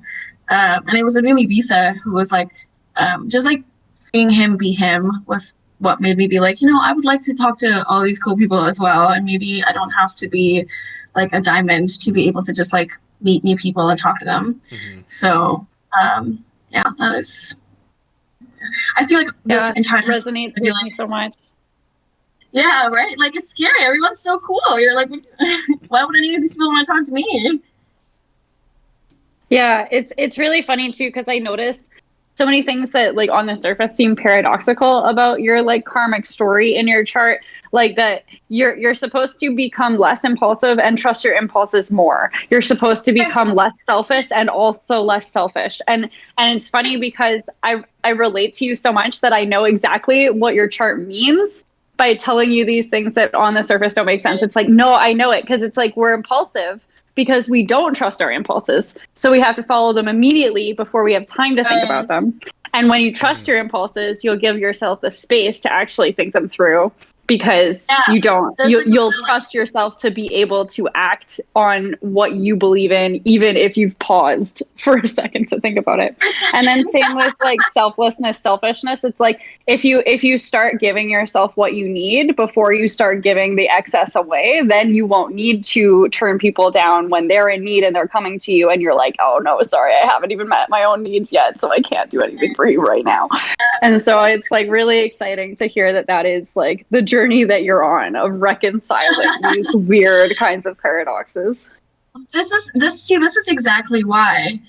And it was really Visa who was like, just like seeing him be him was what made me be like, I would like to talk to all these cool people as well. And maybe I don't have to be like a diamond to be able to just like meet new people and talk to them. Mm-hmm. So, yeah, that is, I feel like this entire resonates with me so much. Yeah, right? Like it's scary. Everyone's so cool. You're like, why would any of these people want to talk to me? Yeah, it's really funny too, because I notice so many things that like on the surface seem paradoxical about your like karmic story in your chart, like that you're supposed to become less impulsive and trust your impulses more. You're supposed to become less selfish and also less selfish. And it's funny because I relate to you so much that I know exactly what your chart means by telling you these things that on the surface don't make sense. It's like, no, I know it, because it's like we're impulsive because we don't trust our impulses. So we have to follow them immediately before we have time to think about them. And when you trust your impulses, you'll give yourself the space to actually think them through, because you'll trust yourself to be able to act on what you believe in, even if you've paused for a second to think about it. And then same with like selflessness, selfishness. It's like if you start giving yourself what you need before you start giving the excess away, then you won't need to turn people down when they're in need and they're coming to you and you're like, oh no, sorry, I haven't even met my own needs yet, so I can't do anything for you right now. And so it's like really exciting to hear that is like the journey that you're on of reconciling these weird kinds of paradoxes. This is exactly why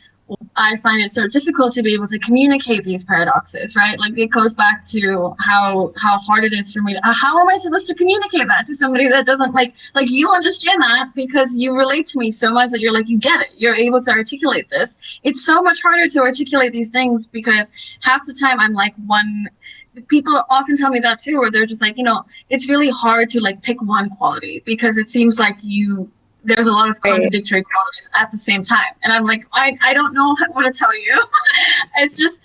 I find it so difficult to be able to communicate these paradoxes, right? Like it goes back to how hard it is for me. How am I supposed to communicate that to somebody that doesn't like you understand that because you relate to me so much that you're like you get it. You're able to articulate this. It's so much harder to articulate these things because half the time I'm like one. People often tell me that too, where they're just like, it's really hard to like pick one quality because it seems like there's a lot of contradictory qualities at the same time. And I'm like, I don't know what to tell you. It's just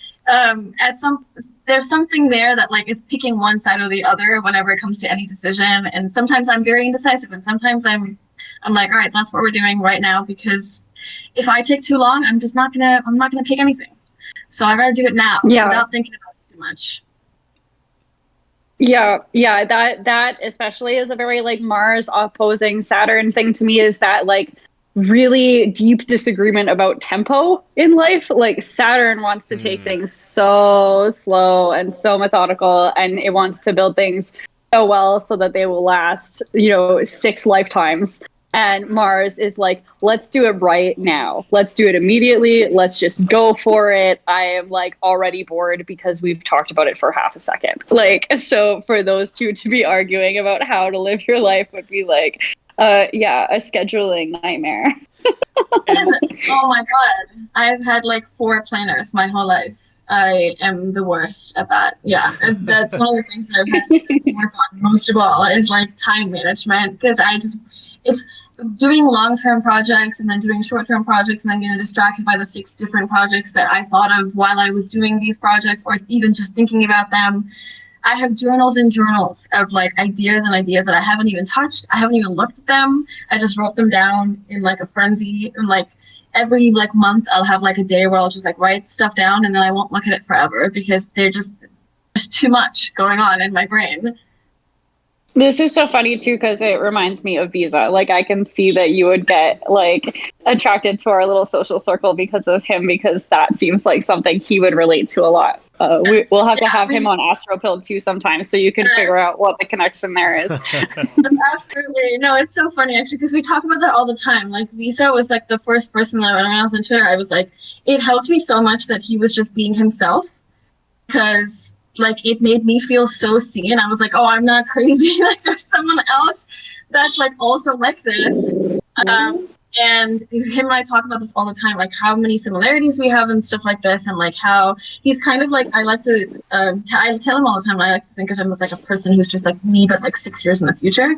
there's something there that like is picking one side or the other whenever it comes to any decision. And sometimes I'm very indecisive, and sometimes I'm like, all right, that's what we're doing right now, because if I take too long, I'm not gonna pick anything. So I'd rather do it now without thinking about it too much. Yeah, that especially is a very like Mars opposing Saturn thing to me, is that like really deep disagreement about tempo in life. Like Saturn wants to take things so slow and so methodical, and it wants to build things so well so that they will last, 6 lifetimes. And Mars is like, let's do it right now. Let's do it immediately. Let's just go for it. I am like already bored because we've talked about it for half a second. Like, so for those two to be arguing about how to live your life would be like, a scheduling nightmare. Oh my god. I've had like 4 planners my whole life. I am the worst at that. Yeah. That's one of the things that I've had to work on most of all is like time management, because it's doing long-term projects and then doing short-term projects and then getting distracted by the 6 different projects that I thought of while I was doing these projects, or even just thinking about them. I have journals and journals of like ideas and ideas that I haven't even touched. I haven't even looked at them. I just wrote them down in like a frenzy. And like every like month I'll have like a day where I'll just like write stuff down, and then I won't look at it forever because there's too much going on in my brain. This is so funny too, because it reminds me of Visa. Like I can see that you would get like attracted to our little social circle because of him, because that seems like something he would relate to a lot. We'll have to have him on AstroPilled too sometime, so you can figure out what the connection there is. Absolutely. No, it's so funny actually, because we talk about that all the time. Like Visa was like the first person that when I was on Twitter, I was like, it helped me so much that he was just being himself, because like it made me feel so seen. I was like, oh, I'm not crazy. Like there's someone else that's like also like this. And him and I talk about this all the time, like how many similarities we have and stuff like this, and like how he's kind of like, I like to I tell him all the time, I like to think of him as like a person who's just like me, but like 6 years in the future.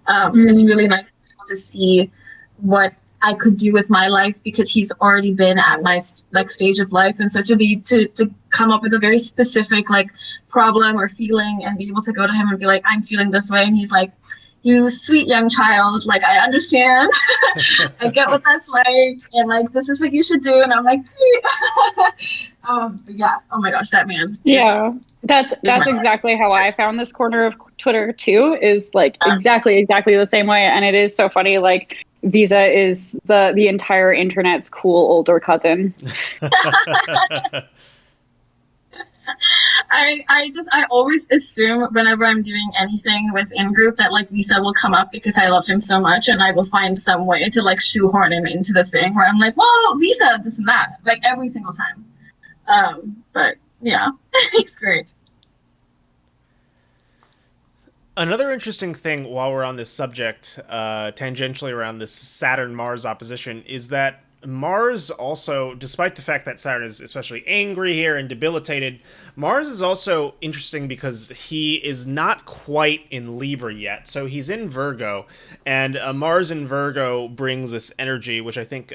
It's really nice to see what I could do with my life, because he's already been at my like stage of life, and so to come up with a very specific like problem or feeling and be able to go to him and be like, I'm feeling this way, and he's like, you sweet young child, like I understand. I get what that's like, and like this is what you should do, and I'm like yeah, oh my gosh, that man. Yeah, that's exactly how I found this corner of Twitter too, is like exactly the same way. And it is so funny, like Visa is the entire internet's cool older cousin. I always assume whenever I'm doing anything with in-group that like Visa will come up, because I love him so much, and I will find some way to like shoehorn him into the thing where I'm like, well, Visa, this and that, like every single time. But yeah, he's great. Another interesting thing while we're on this subject, tangentially around this Saturn-Mars opposition, is that Mars also, despite the fact that Saturn is especially angry here and debilitated, Mars is also interesting because he is not quite in Libra yet. So he's in Virgo, and Mars in Virgo brings this energy, which I think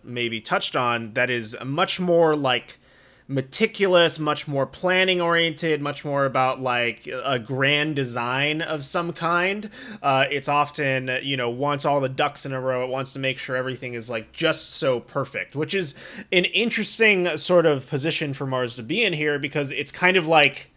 maybe touched on, that is much more like meticulous, much more planning oriented, much more about like a grand design of some kind. It's often, wants all the ducks in a row. It wants to make sure everything is like just so perfect, which is an interesting sort of position for Mars to be in here, because it's kind of like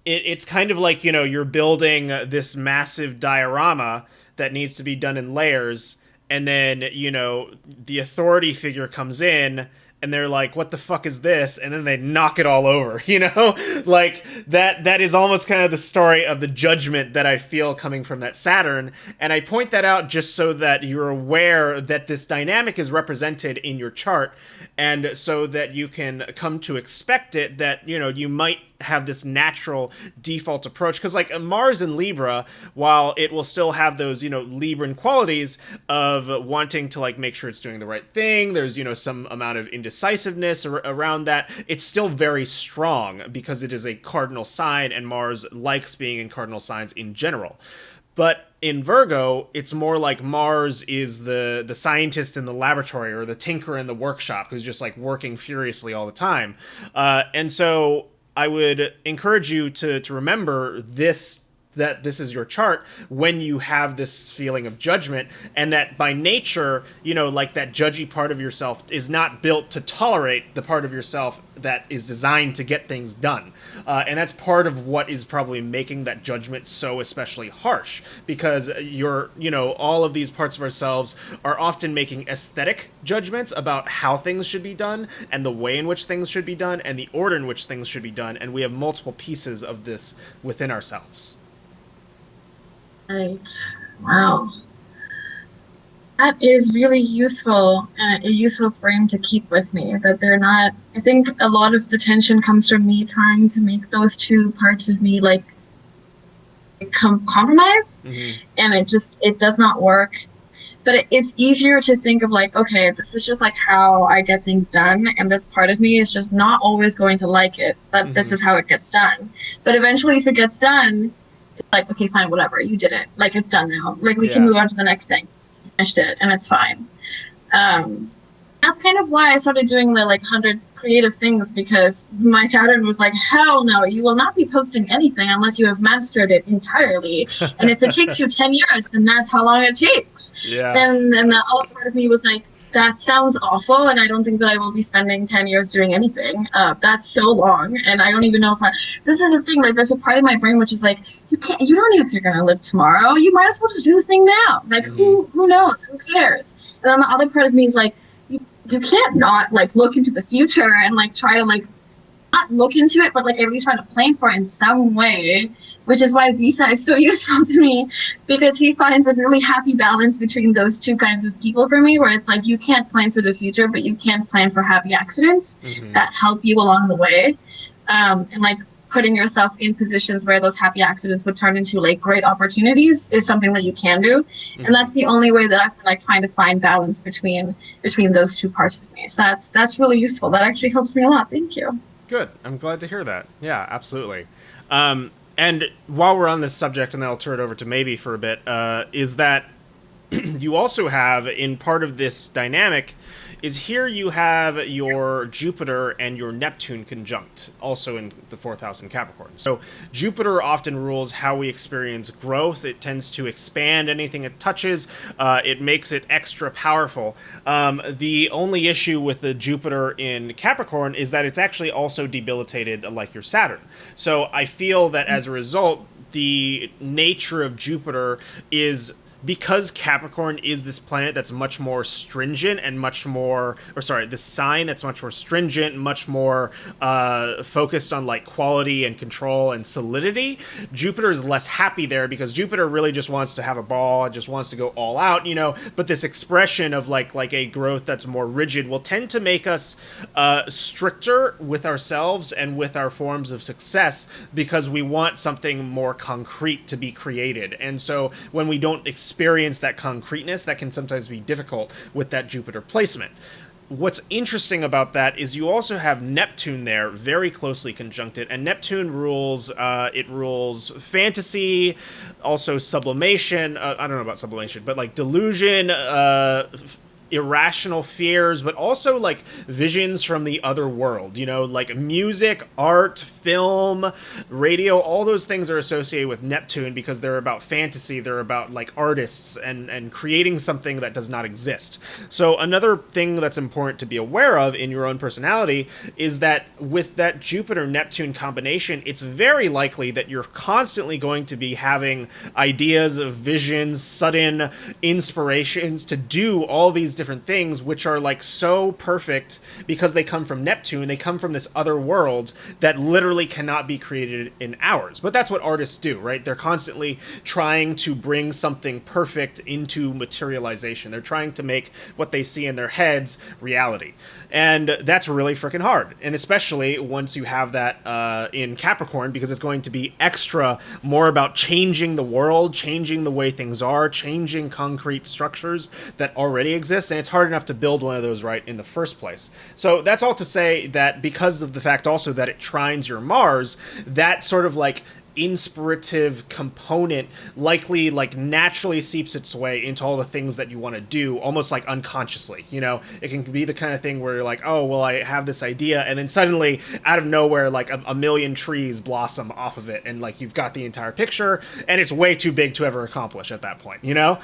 you're building this massive diorama that needs to be done in layers, and then the authority figure comes in and they're like, what the fuck is this? And then they knock it all over, you know? Like that is almost kind of the story of the judgment that I feel coming from that Saturn. And I point that out just so that you're aware that this dynamic is represented in your chart, and so that you can come to expect it, that, you know, you might have this natural default approach, because like Mars in Libra, while it will still have those, you know, Libran qualities of wanting to like make sure it's doing the right thing, there's, you know, some amount of indecisiveness around that, it's still very strong because it is a cardinal sign, and Mars likes being in cardinal signs in general. But in Virgo, it's more like Mars is the scientist in the laboratory, or the tinker in the workshop, who's just like working furiously all the time. And so I would encourage you to remember this, that this is your chart when you have this feeling of judgment, and that by nature, you know, like that judgy part of yourself is not built to tolerate the part of yourself that is designed to get things done. And that's part of what is probably making that judgment so especially harsh, because you're, you know, all of these parts of ourselves are often making aesthetic judgments about how things should be done, and the way in which things should be done, and the order in which things should be done. And we have multiple pieces of this within ourselves. Right. Wow. That is really useful, a useful frame to keep with me, that they're not, I think a lot of the tension comes from me trying to make those two parts of me like compromise, and it does not work. But it's easier to think of like, okay, this is just like how I get things done, and this part of me is just not always going to like it, that this is how it gets done. But eventually if it gets done, it's like, okay, fine, whatever, you did it. Like, it's done now. Like, we can move on to the next thing. Finished it, and it's fine. That's kind of why I started doing the, like, 100 creative things, because my Saturn was like, hell no, you will not be posting anything unless you have mastered it entirely. And if it takes you 10 years, then that's how long it takes. Yeah. And then the other part of me was like, that sounds awful, and I don't think that I will be spending 10 years doing anything. That's so long, and I don't even know if this is the thing, like, there's a part of my brain which is like, you don't know if you're gonna live tomorrow, you might as well just do the thing now. Like, who knows, who cares? And then the other part of me is like, you can't not, like, look into the future and, like, try to, like, not look into it, but like at least try to plan for it in some way, which is why Visa is so useful to me, because he finds a really happy balance between those two kinds of people for me, where it's like you can't plan for the future, but you can plan for happy accidents that help you along the way, and like putting yourself in positions where those happy accidents would turn into like great opportunities is something that you can do, and that's the only way that I've been like trying to find balance between those two parts of me. So that's really useful. That actually helps me a lot. Thank you. Good. I'm glad to hear that. Yeah, absolutely. And while we're on this subject, and then I'll turn it over to Maybe for a bit, is that you also have, in part of this dynamic, is here you have your Jupiter and your Neptune conjunct, also in the 4th house in Capricorn. So Jupiter often rules how we experience growth. It tends to expand anything it touches. It makes it extra powerful. The only issue with the Jupiter in Capricorn is that it's actually also debilitated like your Saturn. So I feel that as a result, the nature of Jupiter is, because Capricorn is this planet that's much more stringent and much more, this sign that's much more stringent, much more focused on like quality and control and solidity, Jupiter is less happy there, because Jupiter really just wants to have a ball and just wants to go all out, you know, but this expression of like a growth that's more rigid will tend to make us stricter with ourselves and with our forms of success, because we want something more concrete to be created. And so when we don't experience that concreteness, that can sometimes be difficult with that Jupiter placement. What's interesting about that is you also have Neptune there, very closely conjuncted, and Neptune rules, it rules fantasy, also sublimation, I don't know about sublimation, but like delusion, irrational fears, but also like visions from the other world, you know, like music, art, film, radio, all those things are associated with Neptune because they're about fantasy, they're about like artists and creating something that does not exist. So another thing that's important to be aware of in your own personality is that with that Jupiter-Neptune combination, it's very likely that you're constantly going to be having ideas of visions, sudden inspirations to do all these different things which are like so perfect because they come from Neptune, they come from this other world that literally cannot be created in ours. But that's what artists do, right? They're constantly trying to bring something perfect into materialization. They're trying to make what they see in their heads reality. And that's really freaking hard. And especially once you have that in Capricorn, because it's going to be extra more about changing the world, changing the way things are, changing concrete structures that already exist. And it's hard enough to build one of those right in the first place. So that's all to say that because of the fact also that it trines your Mars, that sort of like inspirative component likely like naturally seeps its way into all the things that you want to do almost like unconsciously. You know, it can be the kind of thing where you're like, oh well, I have this idea, and then suddenly out of nowhere like a million trees blossom off of it, and like you've got the entire picture, and it's way too big to ever accomplish at that point, you know.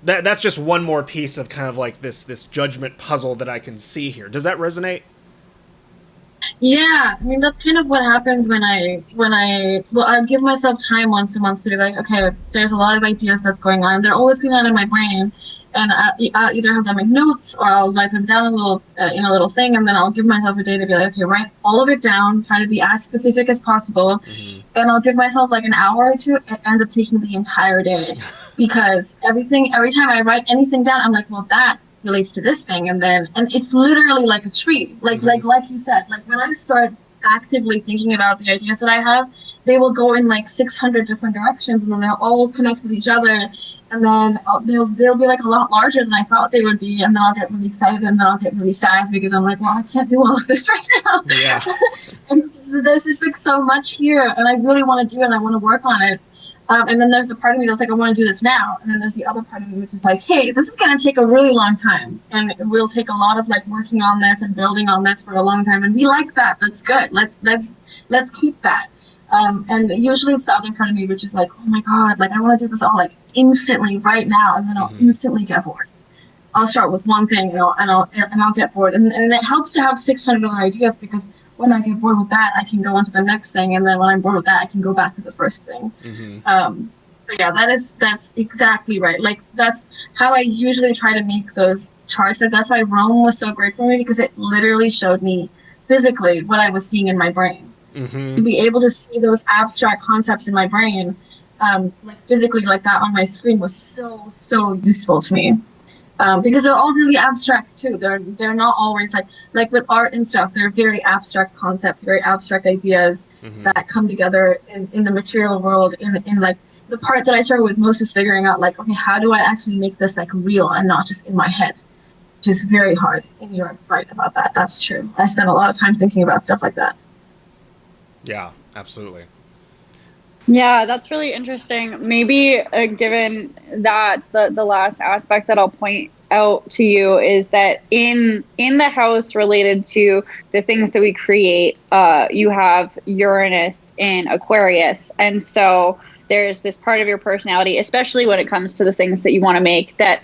That's just one more piece of kind of like this judgment puzzle that I can see here. Does that resonate? Yeah, I mean that's kind of what happens when I give myself time once a month to be like, okay, there's a lot of ideas that's going on. They're always going on in my brain, and I'll either have them in notes or I'll write them down a little in a little thing, and then I'll give myself a day to be like, okay, write all of it down, try to be as specific as possible, and I'll give myself like an hour or two. It ends up taking the entire day because every time I write anything down, I'm like, well, that relates to this thing, and it's literally like a tree, like you said, like when I start actively thinking about the ideas that I have, they will go in like 600 different directions, and then they'll all connect with each other, and then they'll be like a lot larger than I thought they would be, and then I'll get really excited, and then I'll get really sad because I'm like, well, I can't do all of this right now. Yeah. And there's just like so much here, and I really want to do it, and I want to work on it. And then there's the part of me that's like, I want to do this now. And then there's the other part of me which is like, hey, this is going to take a really long time. And it will take a lot of like working on this and building on this for a long time. And we like that. That's good. Let's keep that. And usually it's the other part of me which is like, oh my God, like I want to do this all like instantly right now. And then I'll instantly get bored. I'll start with one thing and I'll get bored. And it helps to have 600 other ideas because when I get bored with that, I can go on to the next thing. And then when I'm bored with that, I can go back to the first thing. But yeah, that's exactly right. Like that's how I usually try to make those charts. Like that's why Rome was so great for me because it literally showed me physically what I was seeing in my brain. To be able to see those abstract concepts in my brain, like physically like that on my screen was so useful to me. Because they're all really abstract too. They're not always like with art and stuff. They're very abstract concepts, very abstract ideas that come together in the material world. In like the part that I struggle with most is figuring out like, okay, how do I actually make this like real and not just in my head, which is very hard. And you're right about that. That's true. I spend a lot of time thinking about stuff like that. Yeah, absolutely. Yeah, that's really interesting. Maybe given that the last aspect that I'll point out to you is that in the house related to the things that we create, you have Uranus in Aquarius, and so there's this part of your personality, especially when it comes to the things that you want to make, that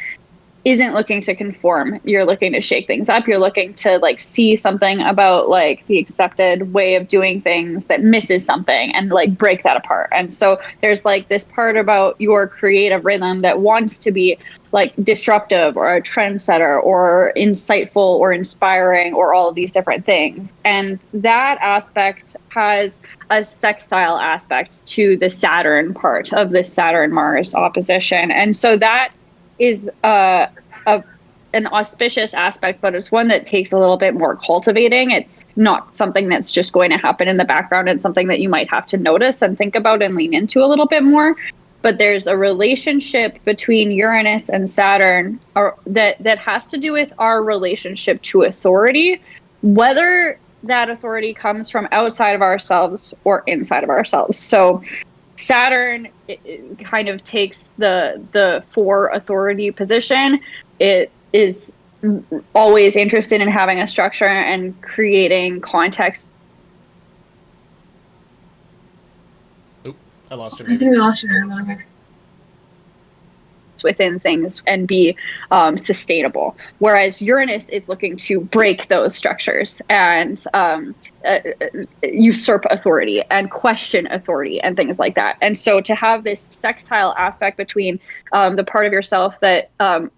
isn't looking to conform. You're looking to shake things up. You're looking to like see something about like the accepted way of doing things that misses something and like break that apart. And so there's like this part about your creative rhythm that wants to be like disruptive or a trendsetter or insightful or inspiring or all of these different things. And that aspect has a sextile aspect to the Saturn part of the Saturn-Mars opposition. And so that is an auspicious aspect, but it's one that takes a little bit more cultivating. It's not something that's just going to happen in the background. It's something that you might have to notice and think about and lean into a little bit more. But there's a relationship between Uranus and Saturn that has to do with our relationship to authority, whether that authority comes from outside of ourselves or inside of ourselves. So Saturn it kind of takes the for authority position. It is always interested in having a structure and creating context. Oop, I lost you. I think we lost you there a little bit. within things and be sustainable. Whereas Uranus is looking to break those structures and usurp authority and question authority and things like that. And so to have this sextile aspect between the part of yourself that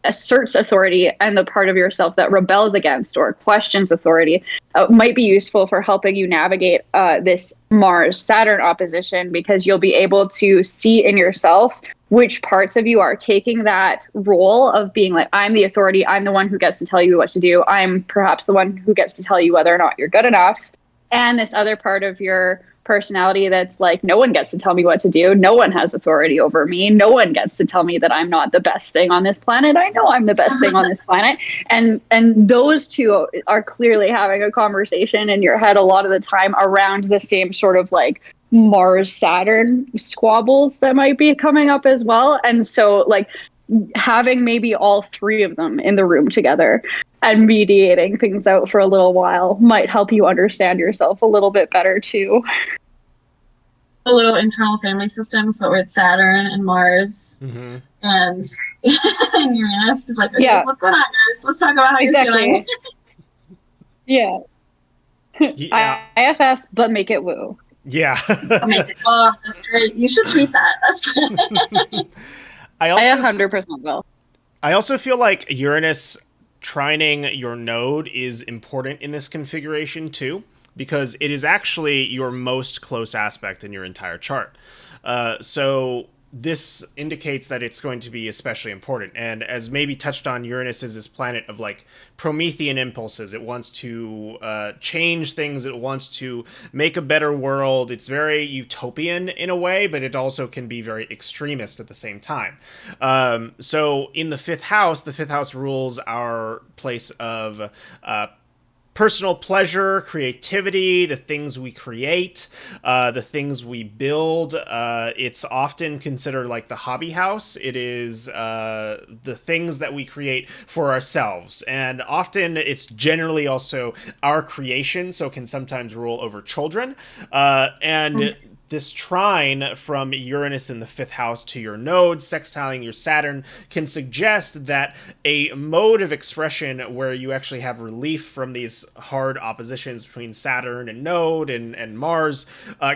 asserts authority and the part of yourself that rebels against or questions authority might be useful for helping you navigate this Mars-Saturn opposition, because you'll be able to see in yourself which parts of you are taking that role of being like, I'm the authority, I'm the one who gets to tell you what to do, I'm perhaps the one who gets to tell you whether or not you're good enough. And this other part of your personality that's like, no one gets to tell me what to do, no one has authority over me, no one gets to tell me that I'm not the best thing on this planet, I know I'm the best thing on this planet. And those two are clearly having a conversation in your head a lot of the time around the same sort of like Mars Saturn squabbles that might be coming up as well. And so like having maybe all three of them in the room together and mediating things out for a little while might help you understand yourself a little bit better too. A little internal family systems, but with Saturn and Mars and Uranus is like, okay, what's going on, guys? Let's talk about how you're feeling. Yeah. IFS, but make it woo. Yeah. Oh, that's great. You should tweet that. That's good. I 100% will. I also feel like Uranus trining your node is important in this configuration too, because it is actually your most close aspect in your entire chart. So this indicates that it's going to be especially important. And as maybe touched on, Uranus is this planet of like Promethean impulses. It wants to change things. It wants to make a better world. It's very utopian in a way, but it also can be very extremist at the same time. So in the fifth house rules our place of personal pleasure, creativity, the things we create, the things we build. It's often considered like the hobby house. It is the things that we create for ourselves. And often it's generally also our creation, so it can sometimes rule over children. This trine from Uranus in the fifth house to your node, sextiling your Saturn, can suggest that a mode of expression where you actually have relief from these hard oppositions between Saturn and node and Mars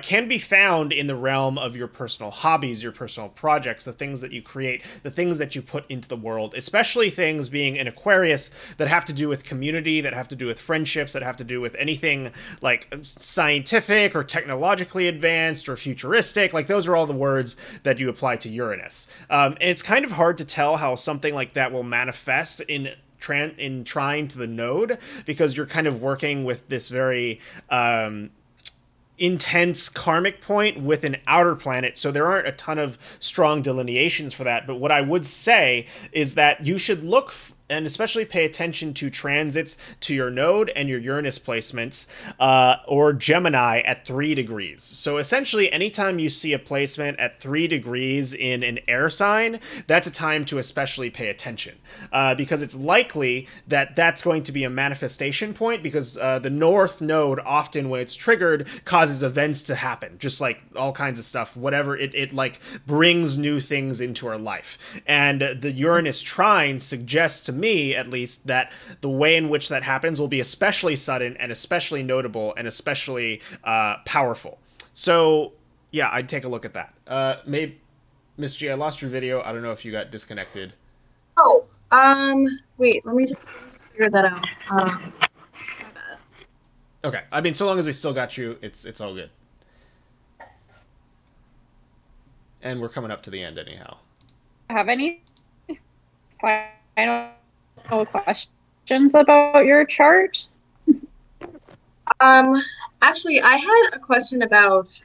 can be found in the realm of your personal hobbies, your personal projects, the things that you create, the things that you put into the world, especially things being in Aquarius that have to do with community, that have to do with friendships, that have to do with anything like scientific or technologically advanced or futuristic. Like those are all the words that you apply to Uranus. And it's kind of hard to tell how something like that will manifest in trine to the node, because you're kind of working with this very intense karmic point with an outer planet, so there aren't a ton of strong delineations for that. But what I would say is that you should look and especially pay attention to transits to your node and your Uranus placements, or Gemini at 3 degrees. So essentially, anytime you see a placement at 3 degrees in an air sign, that's a time to especially pay attention, because it's likely that that's going to be a manifestation point, because the North node often, when it's triggered, causes events to happen, just like all kinds of stuff, whatever, it like brings new things into our life. And the Uranus trine suggests to me, at least, that the way in which that happens will be especially sudden and especially notable and especially powerful. So yeah, I'd take a look at that. Maybe Miss G, I lost your video. I don't know if you got disconnected. Oh, wait, let me just figure that out. Okay, I mean, so long as we still got you, it's all good. And we're coming up to the end anyhow. Have any final questions about your chart? Actually, I had a question about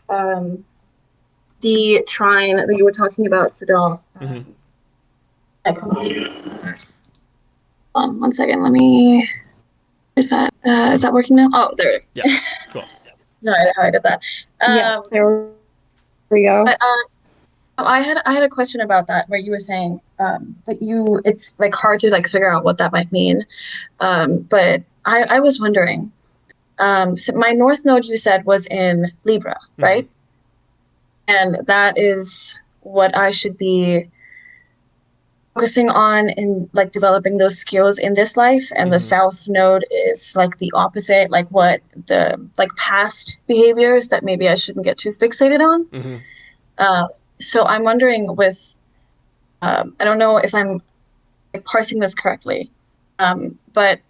the trine that you were talking about, Sadal. One second, let me. Is that working now? Oh, there. Yeah, cool. Sorry, how I did that. Yes, there we go. But, I had a question about that, where you were saying that it's like hard to like figure out what that might mean. But I was wondering. So my North node, you said, was in Libra, right? Mm-hmm. And that is what I should be focusing on in like developing those skills in this life, and the Hmm. south node is like the opposite, like what the like past behaviors that maybe I shouldn't get too fixated on. Hmm. uh, so I'm wondering with I don't know if I'm like, parsing this correctly, but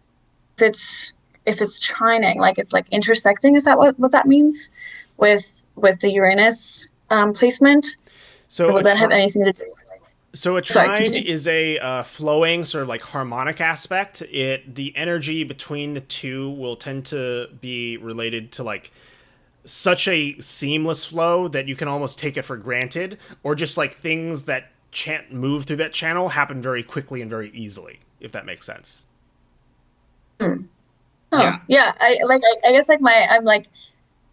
if it's trining, like it's like intersecting, is that what that means with the Uranus placement? Or So will a that have tr- anything to do with like, So a sorry, trine continue. is a flowing sort of like harmonic aspect. The energy between the two will tend to be related to like such a seamless flow that you can almost take it for granted, or just like things that can't move through that channel happen very quickly and very easily, if that makes sense. Hmm. Oh, Yeah. yeah. I guess like I'm like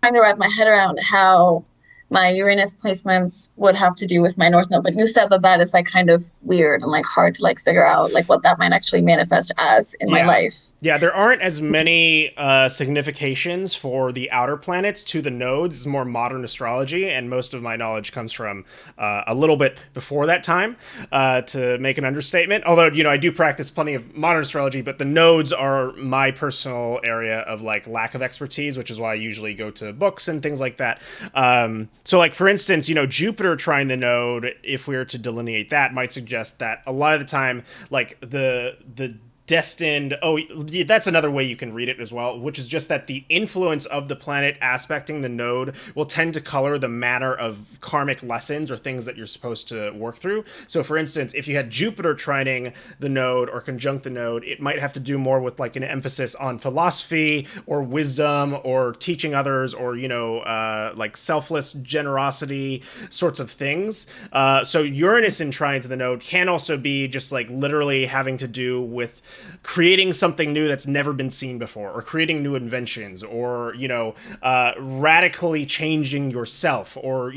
trying to wrap my head around how my Uranus placements would have to do with my North Node. But you said that that is like kind of weird and like hard to like figure out like what that might actually manifest as in my Yeah. life. Yeah, there aren't as many significations for the outer planets to the nodes. It's more modern astrology, and most of my knowledge comes from a little bit before that time, to make an understatement. Although, I do practice plenty of modern astrology, but the nodes are my personal area of like lack of expertise, which is why I usually go to books and things like that. So, like for instance, Jupiter trying the node, if we were to delineate that, might suggest that a lot of the time, like the destined, that's another way you can read it as well, which is just that the influence of the planet aspecting the node will tend to color the manner of karmic lessons or things that you're supposed to work through. So for instance, if you had Jupiter trining the node or conjunct the node, it might have to do more with like an emphasis on philosophy or wisdom or teaching others, or like selfless generosity sorts of things. So Uranus in trine to the node can also be just like literally having to do with creating something new that's never been seen before, or creating new inventions, or radically changing yourself, or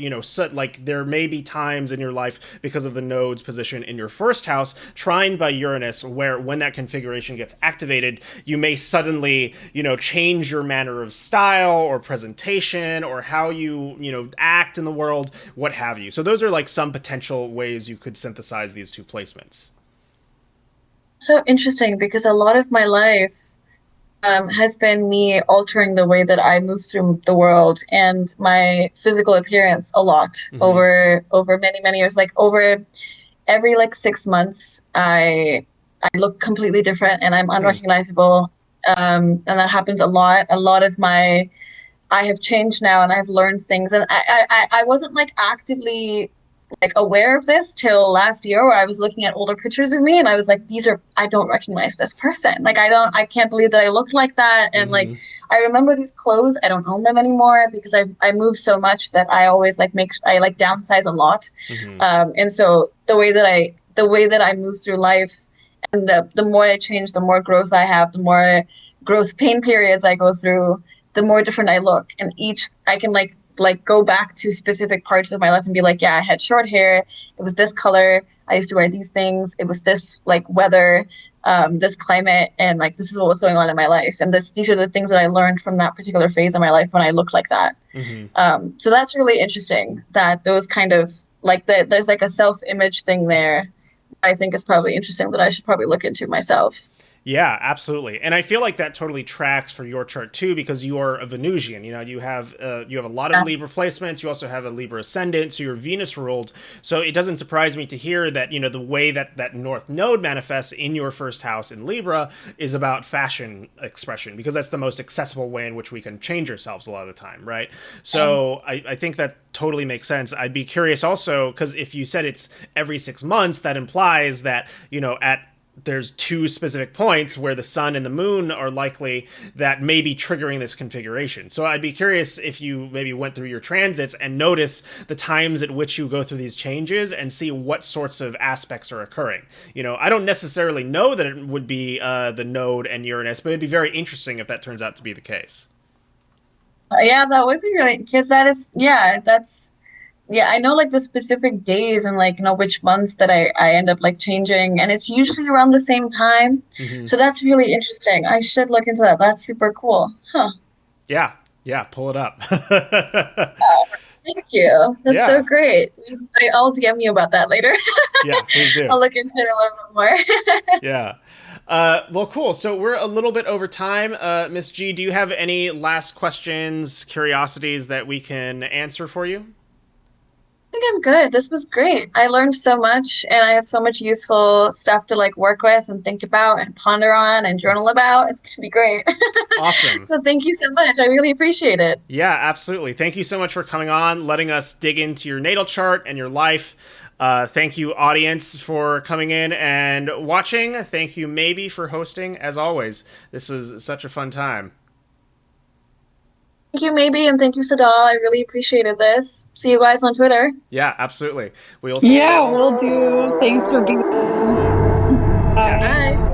like there may be times in your life because of the node's position in your first house, trined by Uranus, where when that configuration gets activated, you may suddenly change your manner of style or presentation, or how you act in the world, what have you. So those are like some potential ways you could synthesize these two placements. So interesting because a lot of my life has been me altering the way that I move through the world and my physical appearance a lot Mm-hmm. over many years. Like over every like 6 months, I look completely different and I'm Hmm. unrecognizable. And that happens a lot. A lot of my I have changed now and I've learned things, and I wasn't like actively like aware of this till last year, where I was looking at older pictures of me and I was like, these are, I don't recognize this person. Like I can't believe that I looked like that. And like Mm-hmm. I remember these clothes, I don't own them anymore because I moved so much that I always like I like downsize a lot. Mm-hmm. And so the way that I move through life, and the more I change, the more growth I have, the more growth pain periods I go through, the more different I look. And each I can like go back to specific parts of my life and be like, yeah, I had short hair. It was this color. I used to wear these things. It was this like weather, this climate, and like this is what was going on in my life. And these are the things that I learned from that particular phase of my life when I look like that. Mm-hmm. So that's really interesting that those kind of like there's like a self-image thing there. I think is probably interesting that I should probably look into myself. Yeah, absolutely. And I feel like that totally tracks for your chart too, because you are a Venusian. You have a lot of Yeah. Libra placements. You also have a Libra ascendant, so you're Venus ruled. So it doesn't surprise me to hear that the way that that North Node manifests in your first house in Libra is about fashion expression, because that's the most accessible way in which we can change ourselves a lot of the time, right? So I think that totally makes sense. I'd be curious also, because if you said it's every 6 months, that implies that at there's two specific points where the sun and the moon are likely that may be triggering this configuration. So I'd be curious if you maybe went through your transits and notice the times at which you go through these changes and see what sorts of aspects are occurring. I don't necessarily know that it would be the node and Uranus, but it'd be very interesting if that turns out to be the case. Yeah, that would be really because that is yeah, that's yeah, I know like the specific days and like which months that I end up like changing, and it's usually around the same time. Mm-hmm. So that's really interesting. I should look into that. That's super cool. Huh. Yeah, yeah, pull it up. Thank you. That's so Yeah. great. I'll DM you about that later. Yeah, please do. I'll look into it a little bit more. Yeah. Well, cool. So we're a little bit over time. Miss G, do you have any last questions, curiosities that we can answer for you? I think I'm good. This was great. I learned so much and I have so much useful stuff to like work with and think about and ponder on and journal about. It's gonna be great. Awesome. So thank you so much. I really appreciate it. Yeah, absolutely. Thank you so much for coming on, letting us dig into your natal chart and your life. Thank you, audience, for coming in and watching. Thank you, Maybe, for hosting. As always, this was such a fun time. Thank you, maybe, and thank you, Sadal. I really appreciated this. See you guys on Twitter. Yeah, absolutely. We'll Yeah, we'll do. Thanks for being. Yeah. Bye. Bye.